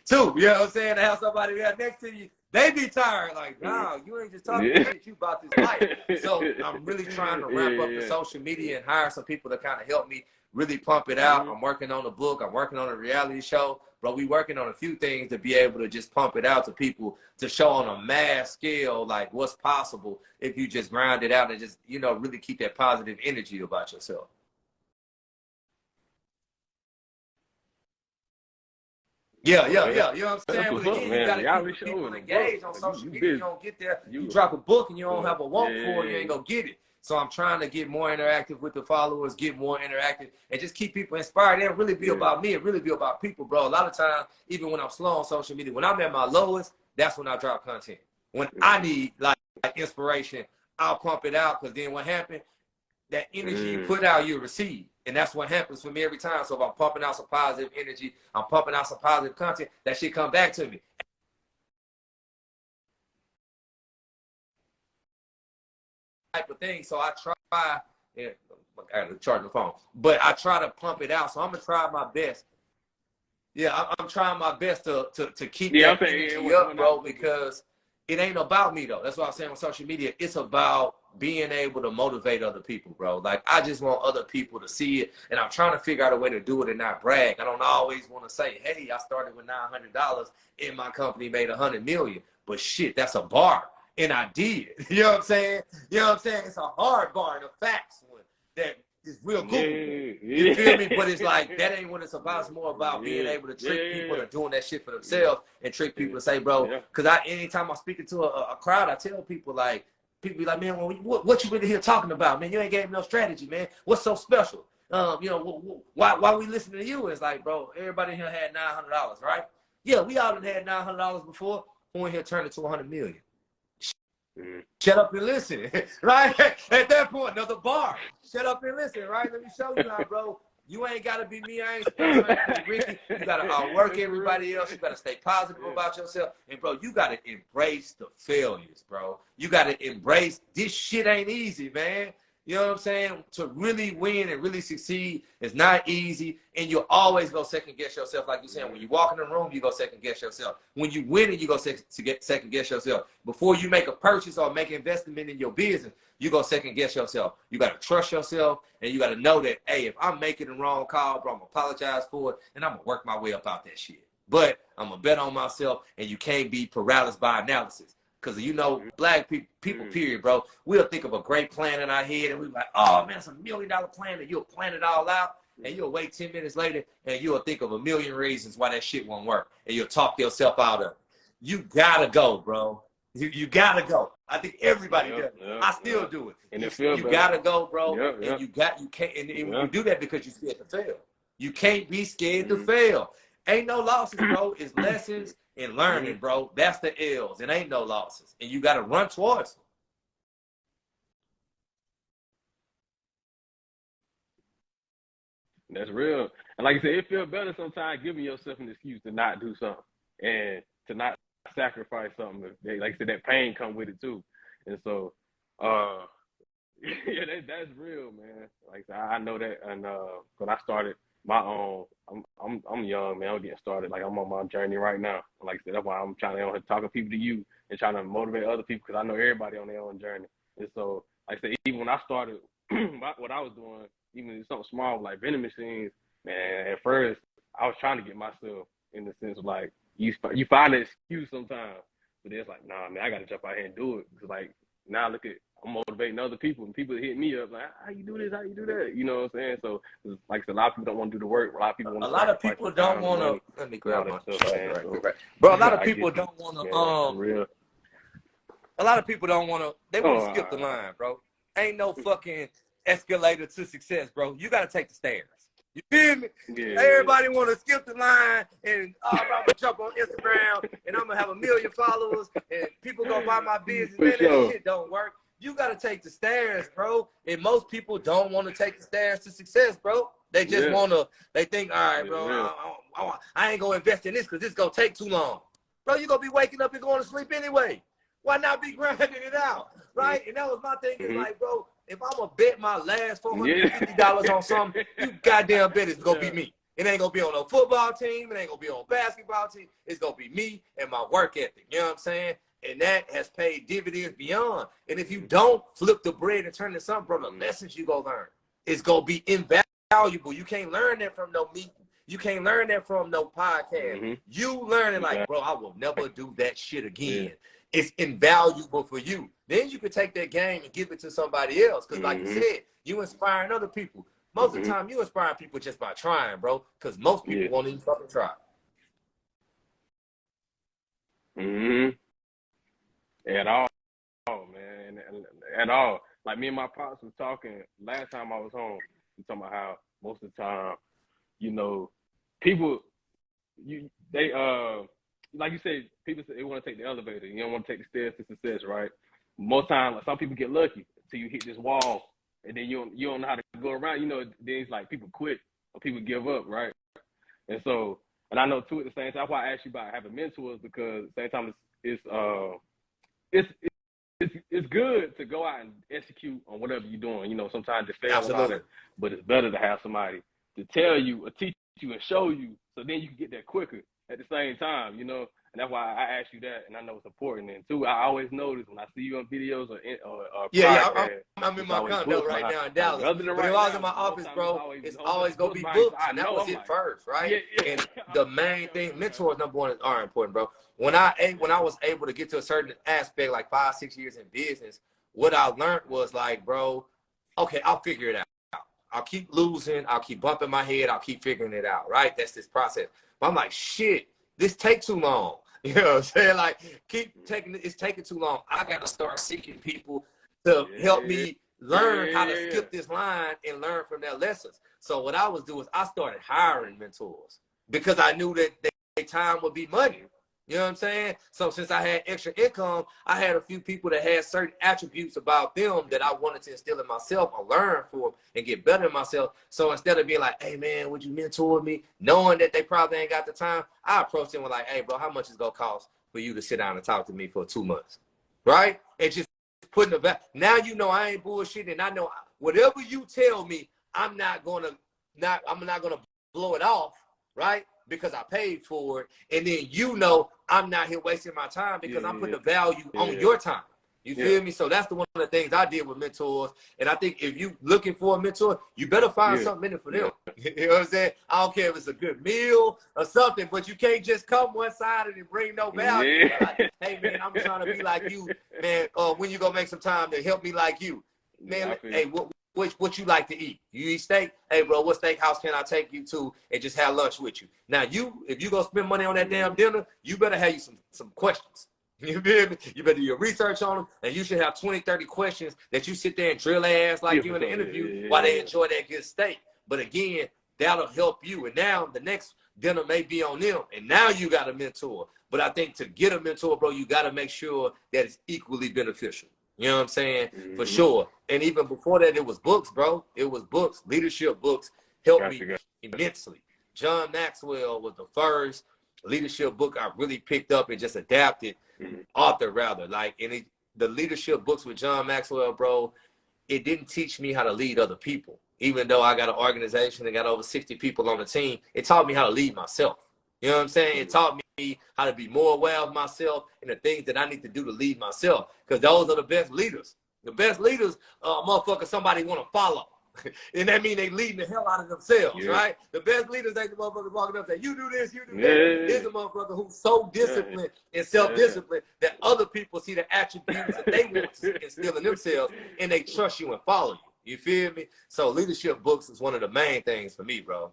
Speaker 3: too. You know what I'm saying? To have somebody there next to you, they be tired. Like, no, you ain't just talking shit, you about this life. So I'm really trying to ramp up the social media and hire some people to kind of help me really pump it out. I'm working on a book. I'm working on a reality show. Bro, we working on a few things to be able to just pump it out to people, to show on a mass scale, like, what's possible if you just grind it out and just, you know, really keep that positive energy about yourself. Yeah. You know what I'm saying? But again, you got to keep people engaged on social media. You don't get there. You drop a book and you don't have a want for it, you ain't going to get it. So I'm trying to get more interactive with the followers, get more interactive, and just keep people inspired. It don't really be about me. It really be about people, bro. A lot of times, even when I'm slow on social media, when I'm at my lowest, that's when I drop content. When I need like inspiration, I'll pump it out, because then what happened? That energy you put out, you receive. And that's what happens for me every time. So if I'm pumping out some positive energy, I'm pumping out some positive content, that shit come back to me. Type of thing. So I try, I gotta charge the phone, but I try to pump it out. So I'm gonna try my best. Yeah, I'm trying my best to keep that energy up, bro, because it ain't about me though. That's what I'm saying on social media. It's about being able to motivate other people, bro. Like, I just want other people to see it, and I'm trying to figure out a way to do it and not brag. I don't always want to say, hey, I started with $900 and my company made $100 million. But shit, that's a bar. And I did. You know what I'm saying? You know what I'm saying? It's a hard bar and a facts one that it's real cool.
Speaker 2: Yeah.
Speaker 3: You feel me? But it's like, that ain't what it's about. It's more about being able to trick people and doing that shit for themselves and trick people to say, bro, because anytime I'm speaking to a crowd, I tell people, like, people be like, man, well, what you really here talking about, man? You ain't gave me no strategy, man. What's so special? You know, why we listening to you? It's like, bro, everybody here had $900, right? Yeah, we all had $900 before. Who in here turned it to $100 million? Shut up and listen, right? At that point, another bar. Shut up and listen, right? Let me show you how, bro. You ain't got to be me. I ain't supposed to Ricky. You got to outwork everybody else. You got to stay positive about yourself. And, bro, you got to embrace the failures, bro. You got to embrace this shit ain't easy, man. You know what I'm saying? To really win and really succeed is not easy. And you'll always go second guess yourself. Like you're saying, when you walk in the room, you go second guess yourself. When you win it, you go second guess yourself. Before you make a purchase or make an investment in your business, you go second guess yourself. You got to trust yourself, and you got to know that, hey, if I'm making the wrong call, bro, I'm going to apologize for it, and I'm going to work my way up out that shit. But I'm going to bet on myself, and you can't be paralyzed by analysis. Because, you know, black people, period, bro, we'll think of a great plan in our head, and we're like, oh, man, it's $1 million plan, and you'll plan it all out, and you'll wait 10 minutes later, and you'll think of a million reasons why that shit won't work, and you'll talk yourself out of it. You got to go, bro. You got to go. I think everybody does. I still do it.
Speaker 2: And
Speaker 3: you got to go, bro, and you can't, and you do that because you're scared to fail. You can't be scared to fail. Ain't no losses, bro. It's lessons and learning, bro. That's the L's. It ain't no losses. And you got to run towards them.
Speaker 2: That's real. And like I said, it feels better sometimes giving yourself an excuse to not do something and to not sacrifice something. Like I said, that pain come with it too. And so, yeah, that's real, man. Like I said, I know that. And when I started my own, I'm young, man. I'm getting started. Like I'm on my journey right now. Like I said, that's why I'm trying to talk to people to you and trying to motivate other people, because I know everybody on their own journey. And so, like I said, even when I started, what I was doing, even something small like vending machines, man. At first, I was trying to get myself in the sense of like you find an excuse sometimes, but it's like, nah, man, I got to jump out here and do it. Because like now, look at, I'm motivating other people, and people hit me up like, how you do this? How you do that? You know what I'm saying? So, like I said, a lot of people don't want to do the work. A lot of people want to.
Speaker 3: A lot of people don't want to. Let me grab my
Speaker 2: stuff, man.
Speaker 3: Right. Bro, a lot of people don't want to.
Speaker 2: Real.
Speaker 3: A lot of people don't want to. They want to skip the line, bro. Ain't no fucking escalator to success, bro. You got to take the stairs. You feel me?
Speaker 2: Yeah,
Speaker 3: everybody want to skip the line and I'm going to jump on Instagram and I'm going to have 1 million followers and people going to buy my business. Man, that shit don't work. You got to take the stairs, bro. And most people don't want to take the stairs to success, bro. They just want to, they think, all right, bro, I ain't going to invest in this because it's going to take too long. Bro, you're going to be waking up and going to sleep anyway. Why not be grinding it out, right? And that was my thing. Is like, bro, if I'm going to bet my last $450 on something, you goddamn bet it's going to be me. It ain't going to be on no football team. It ain't going to be on basketball team. It's going to be me and my work ethic. You know what I'm saying? And that has paid dividends beyond. And if you don't flip the bread and turn it to something, bro, the lessons you going to learn is going to be invaluable. You can't learn that from no meeting. You can't learn that from no podcast. You learning like, bro, I will never do that shit again. It's invaluable for you. Then you can take that game and give it to somebody else. Because like you said, you inspiring other people. Most of the time, you inspire people just by trying, bro. Because most people won't even fucking try.
Speaker 2: At all, man. At all. Like me and my pops was talking last time I was home. We talking about how most of the time, you know, people, like you said, people say they want to take the elevator. You don't want to take the stairs to success, right? Most times, like, some people get lucky until you hit this wall, and then you don't know how to go around. You know, then it's like people quit or people give up, right? And so, and I know too at the same time, that's why I asked you about having mentors, because at the same time it's good to go out and execute on whatever you're doing. You know, sometimes it fails about it, but it's better to have somebody to tell you or teach you and show you, so then you can get there quicker. At the same time, you know, and that's why I asked you that, and I know it's important. And too, I always notice when I see you on videos or
Speaker 3: I'm in my condo right now in Dallas. But if I was in my office, bro, it's always gonna be books, and that was it first, right? And the main thing, mentors number one are important, bro. When I was able to get to a certain aspect, like 5-6 years in business, what I learned was like, bro, okay, I'll figure it out. I'll keep losing. I'll keep bumping my head. I'll keep figuring it out, right? That's this process. But I'm like, shit, this takes too long. You know what I'm saying? Like, it's taking too long. I got to start seeking people to help me learn how to skip this line and learn from their lessons. So what I was doing is I started hiring mentors because I knew that their time would be money. You know what I'm saying? So since I had extra income, I had a few people that had certain attributes about them that I wanted to instill in myself or learn from and get better in myself. So instead of being like, hey, man, would you mentor me? Knowing that they probably ain't got the time, I approached them with like, hey, bro, how much is going to cost for you to sit down and talk to me for 2 months? Right? And just putting the value. Now you know I ain't bullshitting, and I know whatever you tell me, I'm not gonna blow it off, right? Because I paid for it. And then you know I'm not here wasting my time because I'm putting the value on your time. You feel me? So that's one of the things I did with mentors. And I think if you looking for a mentor, you better find something in it for them. You know what I'm saying? I don't care if it's a good meal or something, but you can't just come one-sided and bring no value. Like, hey, man, I'm trying to be like you, man. When you gonna make some time to help me like you? Man, hey, what you like to eat? You eat steak? Hey, bro, what steakhouse can I take you to and just have lunch with you? Now, if you gonna spend money on that damn dinner, you better have you some questions. You feel me? You better do your research on them, and you should have 20, 30 questions that you sit there and drill their ass like you in the interview while they enjoy that good steak. But again, that'll help you. And now the next dinner may be on them, and now you got a mentor. But I think to get a mentor, bro, you got to make sure that it's equally beneficial. You know what I'm saying? For sure. And even before that, it was books, bro. It was books. Leadership books helped me immensely. John Maxwell was the first leadership book I really picked up and just adapted. Author, rather. Like, the leadership books with John Maxwell, bro, it didn't teach me how to lead other people. Even though I got an organization and got over 60 people on the team, it taught me how to lead myself. You know what I'm saying? It taught me how to be more aware of myself and the things that I need to do to lead myself. Because those are the best leaders. The best leaders, motherfucker, somebody want to follow. And that means they leading the hell out of themselves, right? The best leaders ain't the motherfuckers walking up and say, you do this, you do that. There's a motherfucker who's so disciplined and self-disciplined that other people see the attributes that they want to instill in themselves and they trust you and follow you. You feel me? So leadership books is one of the main things for me, bro.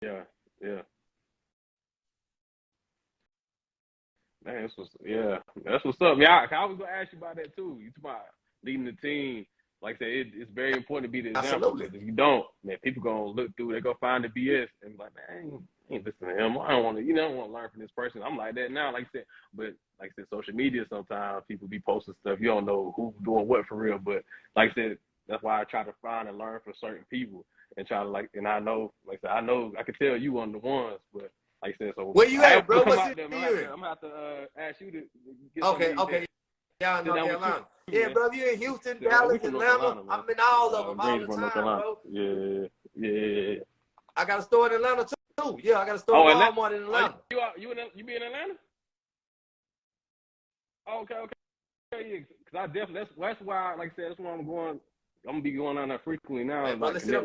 Speaker 2: Yeah. Man, that's what's up. Yeah, I was gonna ask you about that too. You talk about leading the team. Like I said, it's very important to be the example. Because if you don't, man, people gonna look through. They gonna find the BS and be like, man, I ain't listening to him. I don't want to, I don't want to learn from this person. I'm like that now, like I said. But like I said, social media sometimes people be posting stuff. You don't know who's doing what for real. But like I said, that's why I try to find and learn from certain people and try to and I know, like I said, I can tell you one of the ones, but. Like I said, so
Speaker 3: where you at, bro? What's
Speaker 2: I'm gonna have to ask you to get
Speaker 3: okay. Yeah, North Carolina. Yeah, bro, you in Houston, Dallas, Atlanta. I'm in all of them all the time, bro.
Speaker 2: Yeah.
Speaker 3: I got a store in Atlanta too. Yeah, I got a store in Walmart in Atlanta.
Speaker 2: You be in Atlanta? Okay. Yeah, because I definitely that's why, like I said, that's why I'm gonna be going on there frequently now.
Speaker 3: Hey,
Speaker 2: and
Speaker 3: bro,
Speaker 2: let's set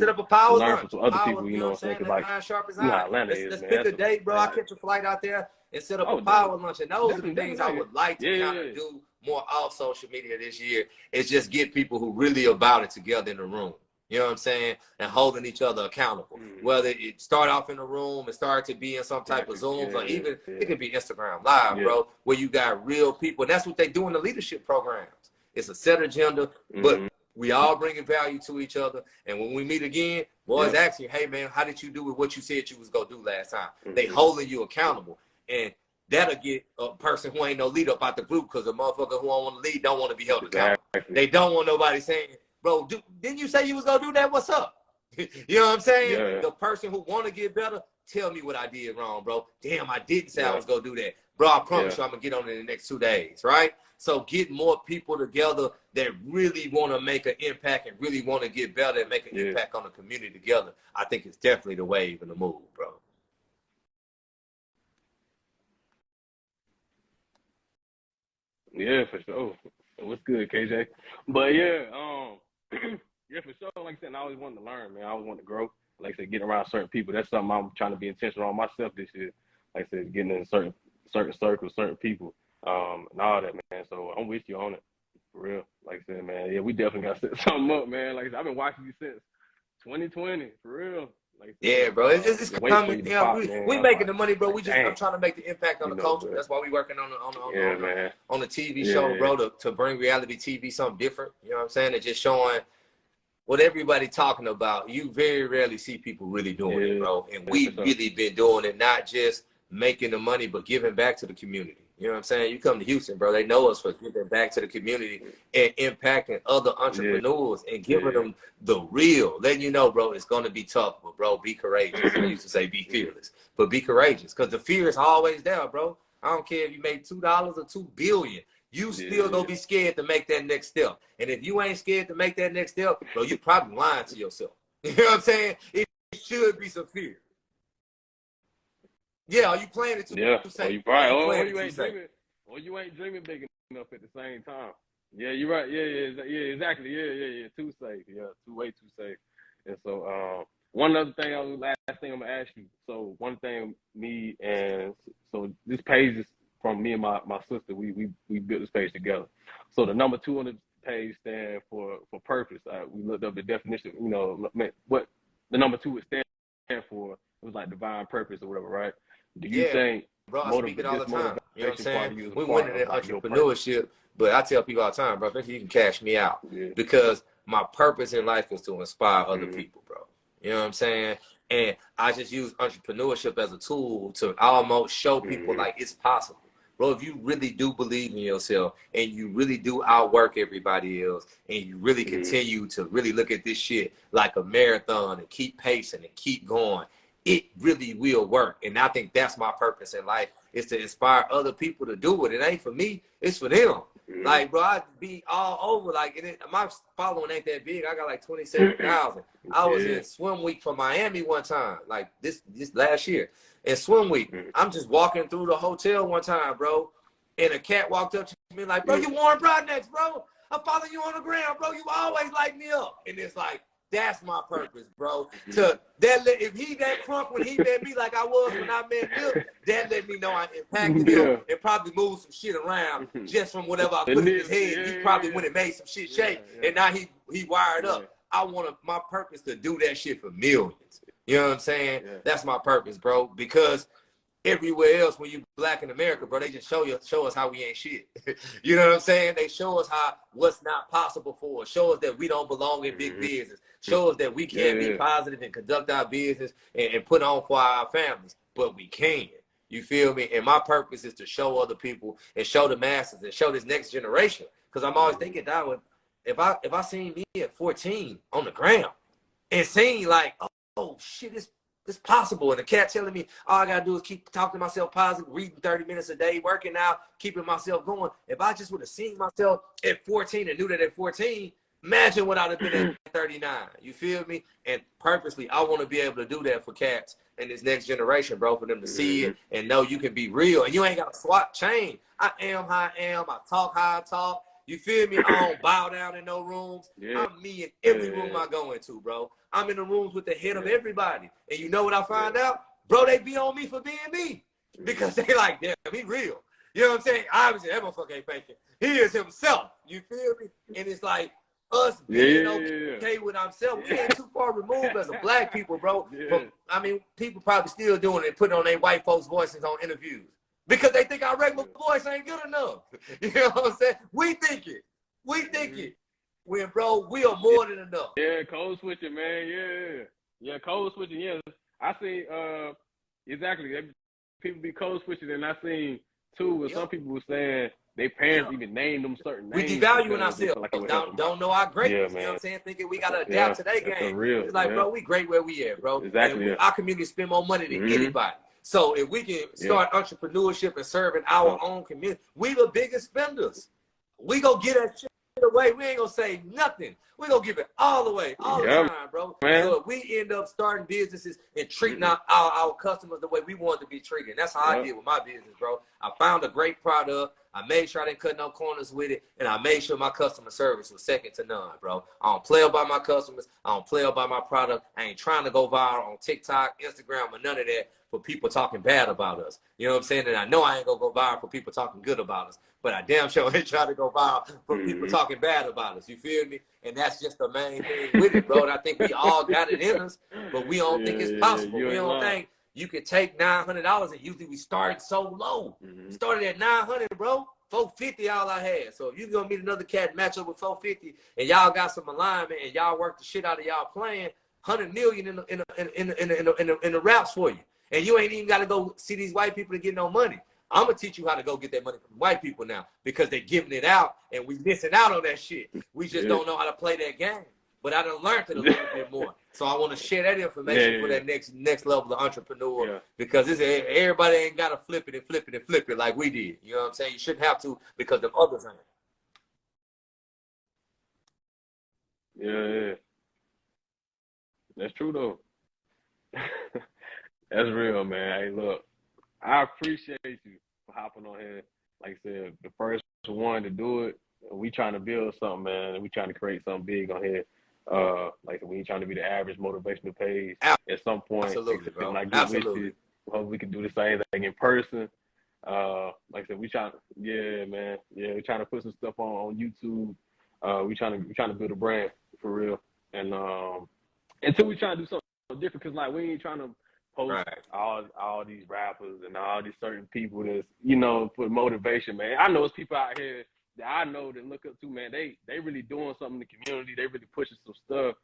Speaker 3: up a power
Speaker 2: learn
Speaker 3: lunch.
Speaker 2: from some other people, you know what I'm saying? Like,
Speaker 3: Atlanta let's pick a date, bro. I catch a flight out there and set up a power lunch. And those are the things I would like to kind of do more off social media this year. Is just get people who really about it together in the room. You know what I'm saying? And holding each other accountable. Whether it start off in the room and start to be in some type of Zooms or even it could be Instagram Live, bro, where you got real people. And that's what they do in the leadership programs. It's a set agenda, but we all bringing value to each other. And when we meet again, boys ask you, hey, man, how did you do with what you said you was going to do last time? They holding you accountable. And that'll get a person who ain't no lead up out the group because a motherfucker who don't want to lead don't want to be held accountable. They don't want nobody saying, bro, didn't you say you was going to do that? What's up? You know what I'm saying? The person who want to get better, tell me what I did wrong, bro. Damn, I didn't say I was going to do that. Bro, I promise you I'm going to get on it in the next 2 days, right? So get more people together that really want to make an impact and really want to get better and make an impact on the community together. I think it's definitely the wave and the move, bro.
Speaker 2: Yeah, for sure. What's good, KJ? But yeah, for sure. Like I said, I always wanted to learn, man. I always want to grow. Like I said, getting around certain people. That's something I'm trying to be intentional on myself this year. Like I said, getting in certain circles, certain people, and all that, man. So I'm with you on it, For real. Like I said, man, yeah, we definitely got to set something up, man. Like I said, I've been watching you since 2020, for real. Like I
Speaker 3: Yeah,
Speaker 2: said,
Speaker 3: bro. It's
Speaker 2: just wait for
Speaker 3: coming.
Speaker 2: you to
Speaker 3: Yeah,
Speaker 2: pop, man.
Speaker 3: we
Speaker 2: I was
Speaker 3: making the money, bro.
Speaker 2: like,
Speaker 3: I'm
Speaker 2: dang,
Speaker 3: trying to make the impact on
Speaker 2: you
Speaker 3: the
Speaker 2: know,
Speaker 3: culture.
Speaker 2: but
Speaker 3: That's why we working on
Speaker 2: yeah, man.
Speaker 3: the TV show,
Speaker 2: Yeah,
Speaker 3: bro, to bring reality TV something different. You know what I'm saying? And just showing what everybody talking about. You very rarely see people really doing it, bro. And
Speaker 2: for
Speaker 3: we
Speaker 2: sure.
Speaker 3: really been doing it, not just making the money, but giving back to the community. You know what I'm saying? You come to Houston, bro, they know us for giving back to the community and impacting other entrepreneurs and giving them the real, letting you know, bro, it's going to be tough, but bro, be courageous. I used to say be fearless, but be courageous, because the fear is always there, bro. I don't care if you make $2 or $2 billion. You still gonna be scared to make that next step. And if you ain't scared to make that next step, bro, you probably lying to yourself. You know what I'm saying? It should be some fear. Yeah, are you playing it too safe?
Speaker 2: Or you right. Or
Speaker 3: You
Speaker 2: you ain't dreaming. Or you ain't dreaming big enough at the same time. Yeah, you're right. Yeah, exactly. Yeah. Too safe. Yeah, way too safe. And so, one other thing, last thing I'm gonna ask you. So one thing, me and so this page is from me and my sister. We built this page together. So the number 2 on the page stand for purpose. We looked up the definition. You know, what the number 2 would stand for. It was like divine purpose or whatever, right? Do you think,
Speaker 3: bro, I speak it all the time. You know what I'm saying? We went into entrepreneurship, but I tell people all the time, bro, you can cash me out because my purpose in life is to inspire other people, bro. You know what I'm saying? And I just use entrepreneurship as a tool to almost show people like it's possible. Bro, if you really do believe in yourself and you really do outwork everybody else and you really continue to really look at this shit like a marathon and keep pacing and keep going, it really will work. And I think that's my purpose in life, is to inspire other people to do it. It ain't for me, it's for them. Like, bro, I'd be all over. Like, my following ain't that big. I got like 27,000. I was in swim week for Miami one time, like this last year. In swim week, I'm just walking through the hotel one time, bro, and a cat walked up to me like, bro, you Warren Broadnax, bro. I'm following you on the ground, bro. You always light me up. And it's like, that's my purpose, bro. If he that crunk when he met me like I was when I met him, that let me know I impacted him and probably moved some shit around just from whatever I put in his head. He probably went and made some shit shake, and now he wired up. I want my purpose to do that shit for millions. You know what I'm saying? That's my purpose, bro. Because everywhere else, when you black in America, bro, they just show us how we ain't shit. You know what I'm saying? They show us what's not possible for us. Show us that we don't belong in big business. Show us that we can't be positive and conduct our business and put on for our families, but we can. You feel me? And my purpose is to show other people and show the masses and show this next generation. Because I'm always thinking, Darwin, if I seen me at 14 on the ground and seen like, oh shit, it's possible. And the cat telling me all I got to do is keep talking to myself positive, reading 30 minutes a day, working out, keeping myself going. If I just would have seen myself at 14 and knew that at 14, imagine what I'd have been at 39. You feel me? And purposely, I want to be able to do that for cats and this next generation, bro, for them to see it and know you can be real. And you ain't got to swat chain. I am how I am. I talk how I talk. You feel me? I don't bow down in no rooms. I'm me in every room I go into, bro. I'm in the rooms with the head of everybody. And you know what I find out? Bro, they be on me for being me. Because they like, damn, he real. You know what I'm saying? Obviously, that motherfucker ain't faking. He is himself. You feel me? And it's like us being okay with ourselves. We ain't too far removed as a black people, bro. From, I mean, people probably still doing it, putting on their white folks' voices on interviews. Because they think our regular voice ain't good enough. You know what I'm saying? We think it. We think it. When, bro, we are more than enough.
Speaker 2: Yeah, code switching, man. Yeah, code switching. Yeah, I seen exactly. People be code switching, and I seen too. Where some people were saying their parents even named them certain names.
Speaker 3: We devaluing ourselves. Like don't know our greatness. You know what I'm saying? Thinking we gotta adapt to their game. It's like, bro, we great where we at, bro.
Speaker 2: Exactly.
Speaker 3: And our community spend more money than anybody. So if we can start entrepreneurship and serving our own community, we the biggest spenders. We go get that shit away. We ain't gonna say nothing. We gonna give it all away, all the time, bro. So if we end up starting businesses and treating our customers the way we want to be treated, and that's how I did with my business, bro. I found a great product. I made sure I didn't cut no corners with it, and I made sure my customer service was second to none, bro. I don't play about my customers. I don't play about my product. I ain't trying to go viral on TikTok, Instagram, or none of that for people talking bad about us. You know what I'm saying? And I know I ain't gonna go viral for people talking good about us, but I damn sure ain't trying to go viral for people talking bad about us. You feel me? And that's just the main thing with it, bro. And I think we all got it in us, but we don't think it's possible. We don't think you could take $900, and usually we start so low. We started at 900, bro. 450 all I had. So if you're gonna meet another cat match up with 450, and y'all got some alignment, and y'all work the shit out of y'all playing, 100 million in the raps for you. And you ain't even got to go see these white people to get no money. I'm going to teach you how to go get that money from white people now, because they're giving it out and we missing out on that shit. We just don't know how to play that game. But I done learned it a little bit more. So I want to share that information for that next level of entrepreneur, because everybody ain't got to flip it and flip it and flip it like we did. You know what I'm saying? You shouldn't have to, because the others ain't.
Speaker 2: Yeah. That's true, though. That's real, man. Hey, look, I appreciate you for hopping on here. Like I said, the first one to do it. We trying to build something, man. And we trying to create something big on here. Like I said, we ain't trying to be the average motivational page. At some point,
Speaker 3: Absolutely, bro.
Speaker 2: when I get with you, hope we can do the same thing in person. Like I said, we trying, man. Yeah, we trying to put some stuff on YouTube. We trying to build a brand for real. And until we trying to do something different, because like we ain't trying to post all these rappers and all these certain people that's, you know, for motivation, man. I know it's people out here that I know that look up to, man. They really doing something in the community. They really pushing some stuff,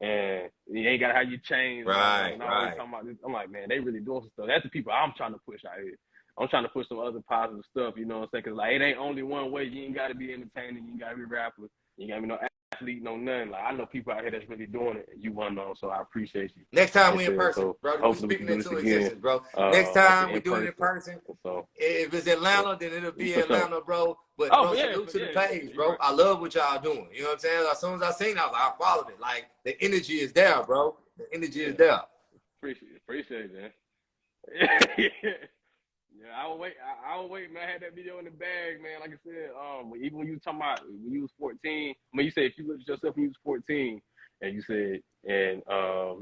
Speaker 2: and you ain't gotta have your chains.
Speaker 3: Right.
Speaker 2: Talking about this. I'm like, man, they really doing some stuff. That's the people I'm trying to push out here. I'm trying to push some other positive stuff, you know what I'm saying? Because like, it ain't only one way. You ain't gotta be entertaining. You ain't gotta be a rapper. You ain't gotta be no athlete, no nothing. Like, I know people out here that's really doing it, and you want to know, so I appreciate you.
Speaker 3: Next time we in person,
Speaker 2: so
Speaker 3: bro. We speaking into existence, bro.
Speaker 2: Next
Speaker 3: Next time we do it in person.
Speaker 2: So,
Speaker 3: if it's Atlanta, then it'll be Atlanta, bro. But bro, salute to the page, bro. I love what y'all doing. You know what I'm saying? As soon as I seen it, I was like, I followed it. Like, the energy is there, bro. The energy is there.
Speaker 2: Appreciate it, man. Yeah, I will wait, man. I had that video in the bag, man. Like I said, even when you talking about when you was 14, I mean, you said if you looked at yourself when you was 14, and you said, and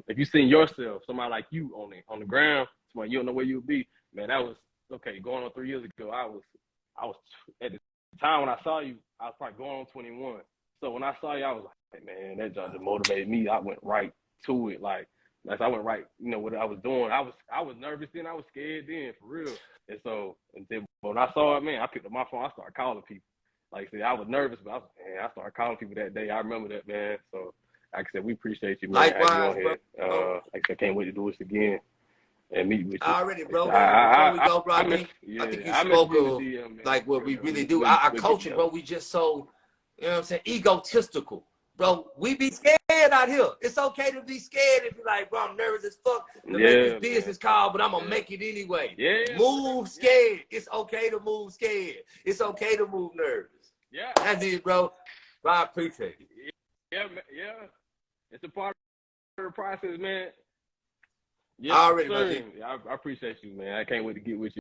Speaker 2: if you seen yourself, somebody like you on the ground, somebody you don't know where you would be, man, that was okay. Going on 3 years ago, I was at the time when I saw you, I was probably going on 21. So when I saw you, I was like, man, that just motivated me. I went right to it, like I went right, you know, what I was doing. I was nervous then, I was scared then, for real. And so, and then when I saw it, man, I picked up my phone. I started calling people. Like I said, I was nervous, but I started calling people that day. I remember that, man. So, like I said, we appreciate you, man.
Speaker 3: Likewise,
Speaker 2: bro. Like I said, I can't wait to do this again and meet with you.
Speaker 3: Already, bro. Before we go, bro, I think you spoke of like what we really do. Our coaching, bro, we just so, you know what I'm saying, egotistical. Bro, we be scared out here. It's okay to be scared and be like, bro, I'm nervous as fuck to make this business call, but I'm going to make it anyway. Move scared. It's okay to move scared. It's okay to move nervous. That's it, bro. Bro, I appreciate it.
Speaker 2: Yeah. It's a part of the process, man.
Speaker 3: Already,
Speaker 2: I appreciate you, man. I can't wait to get with you.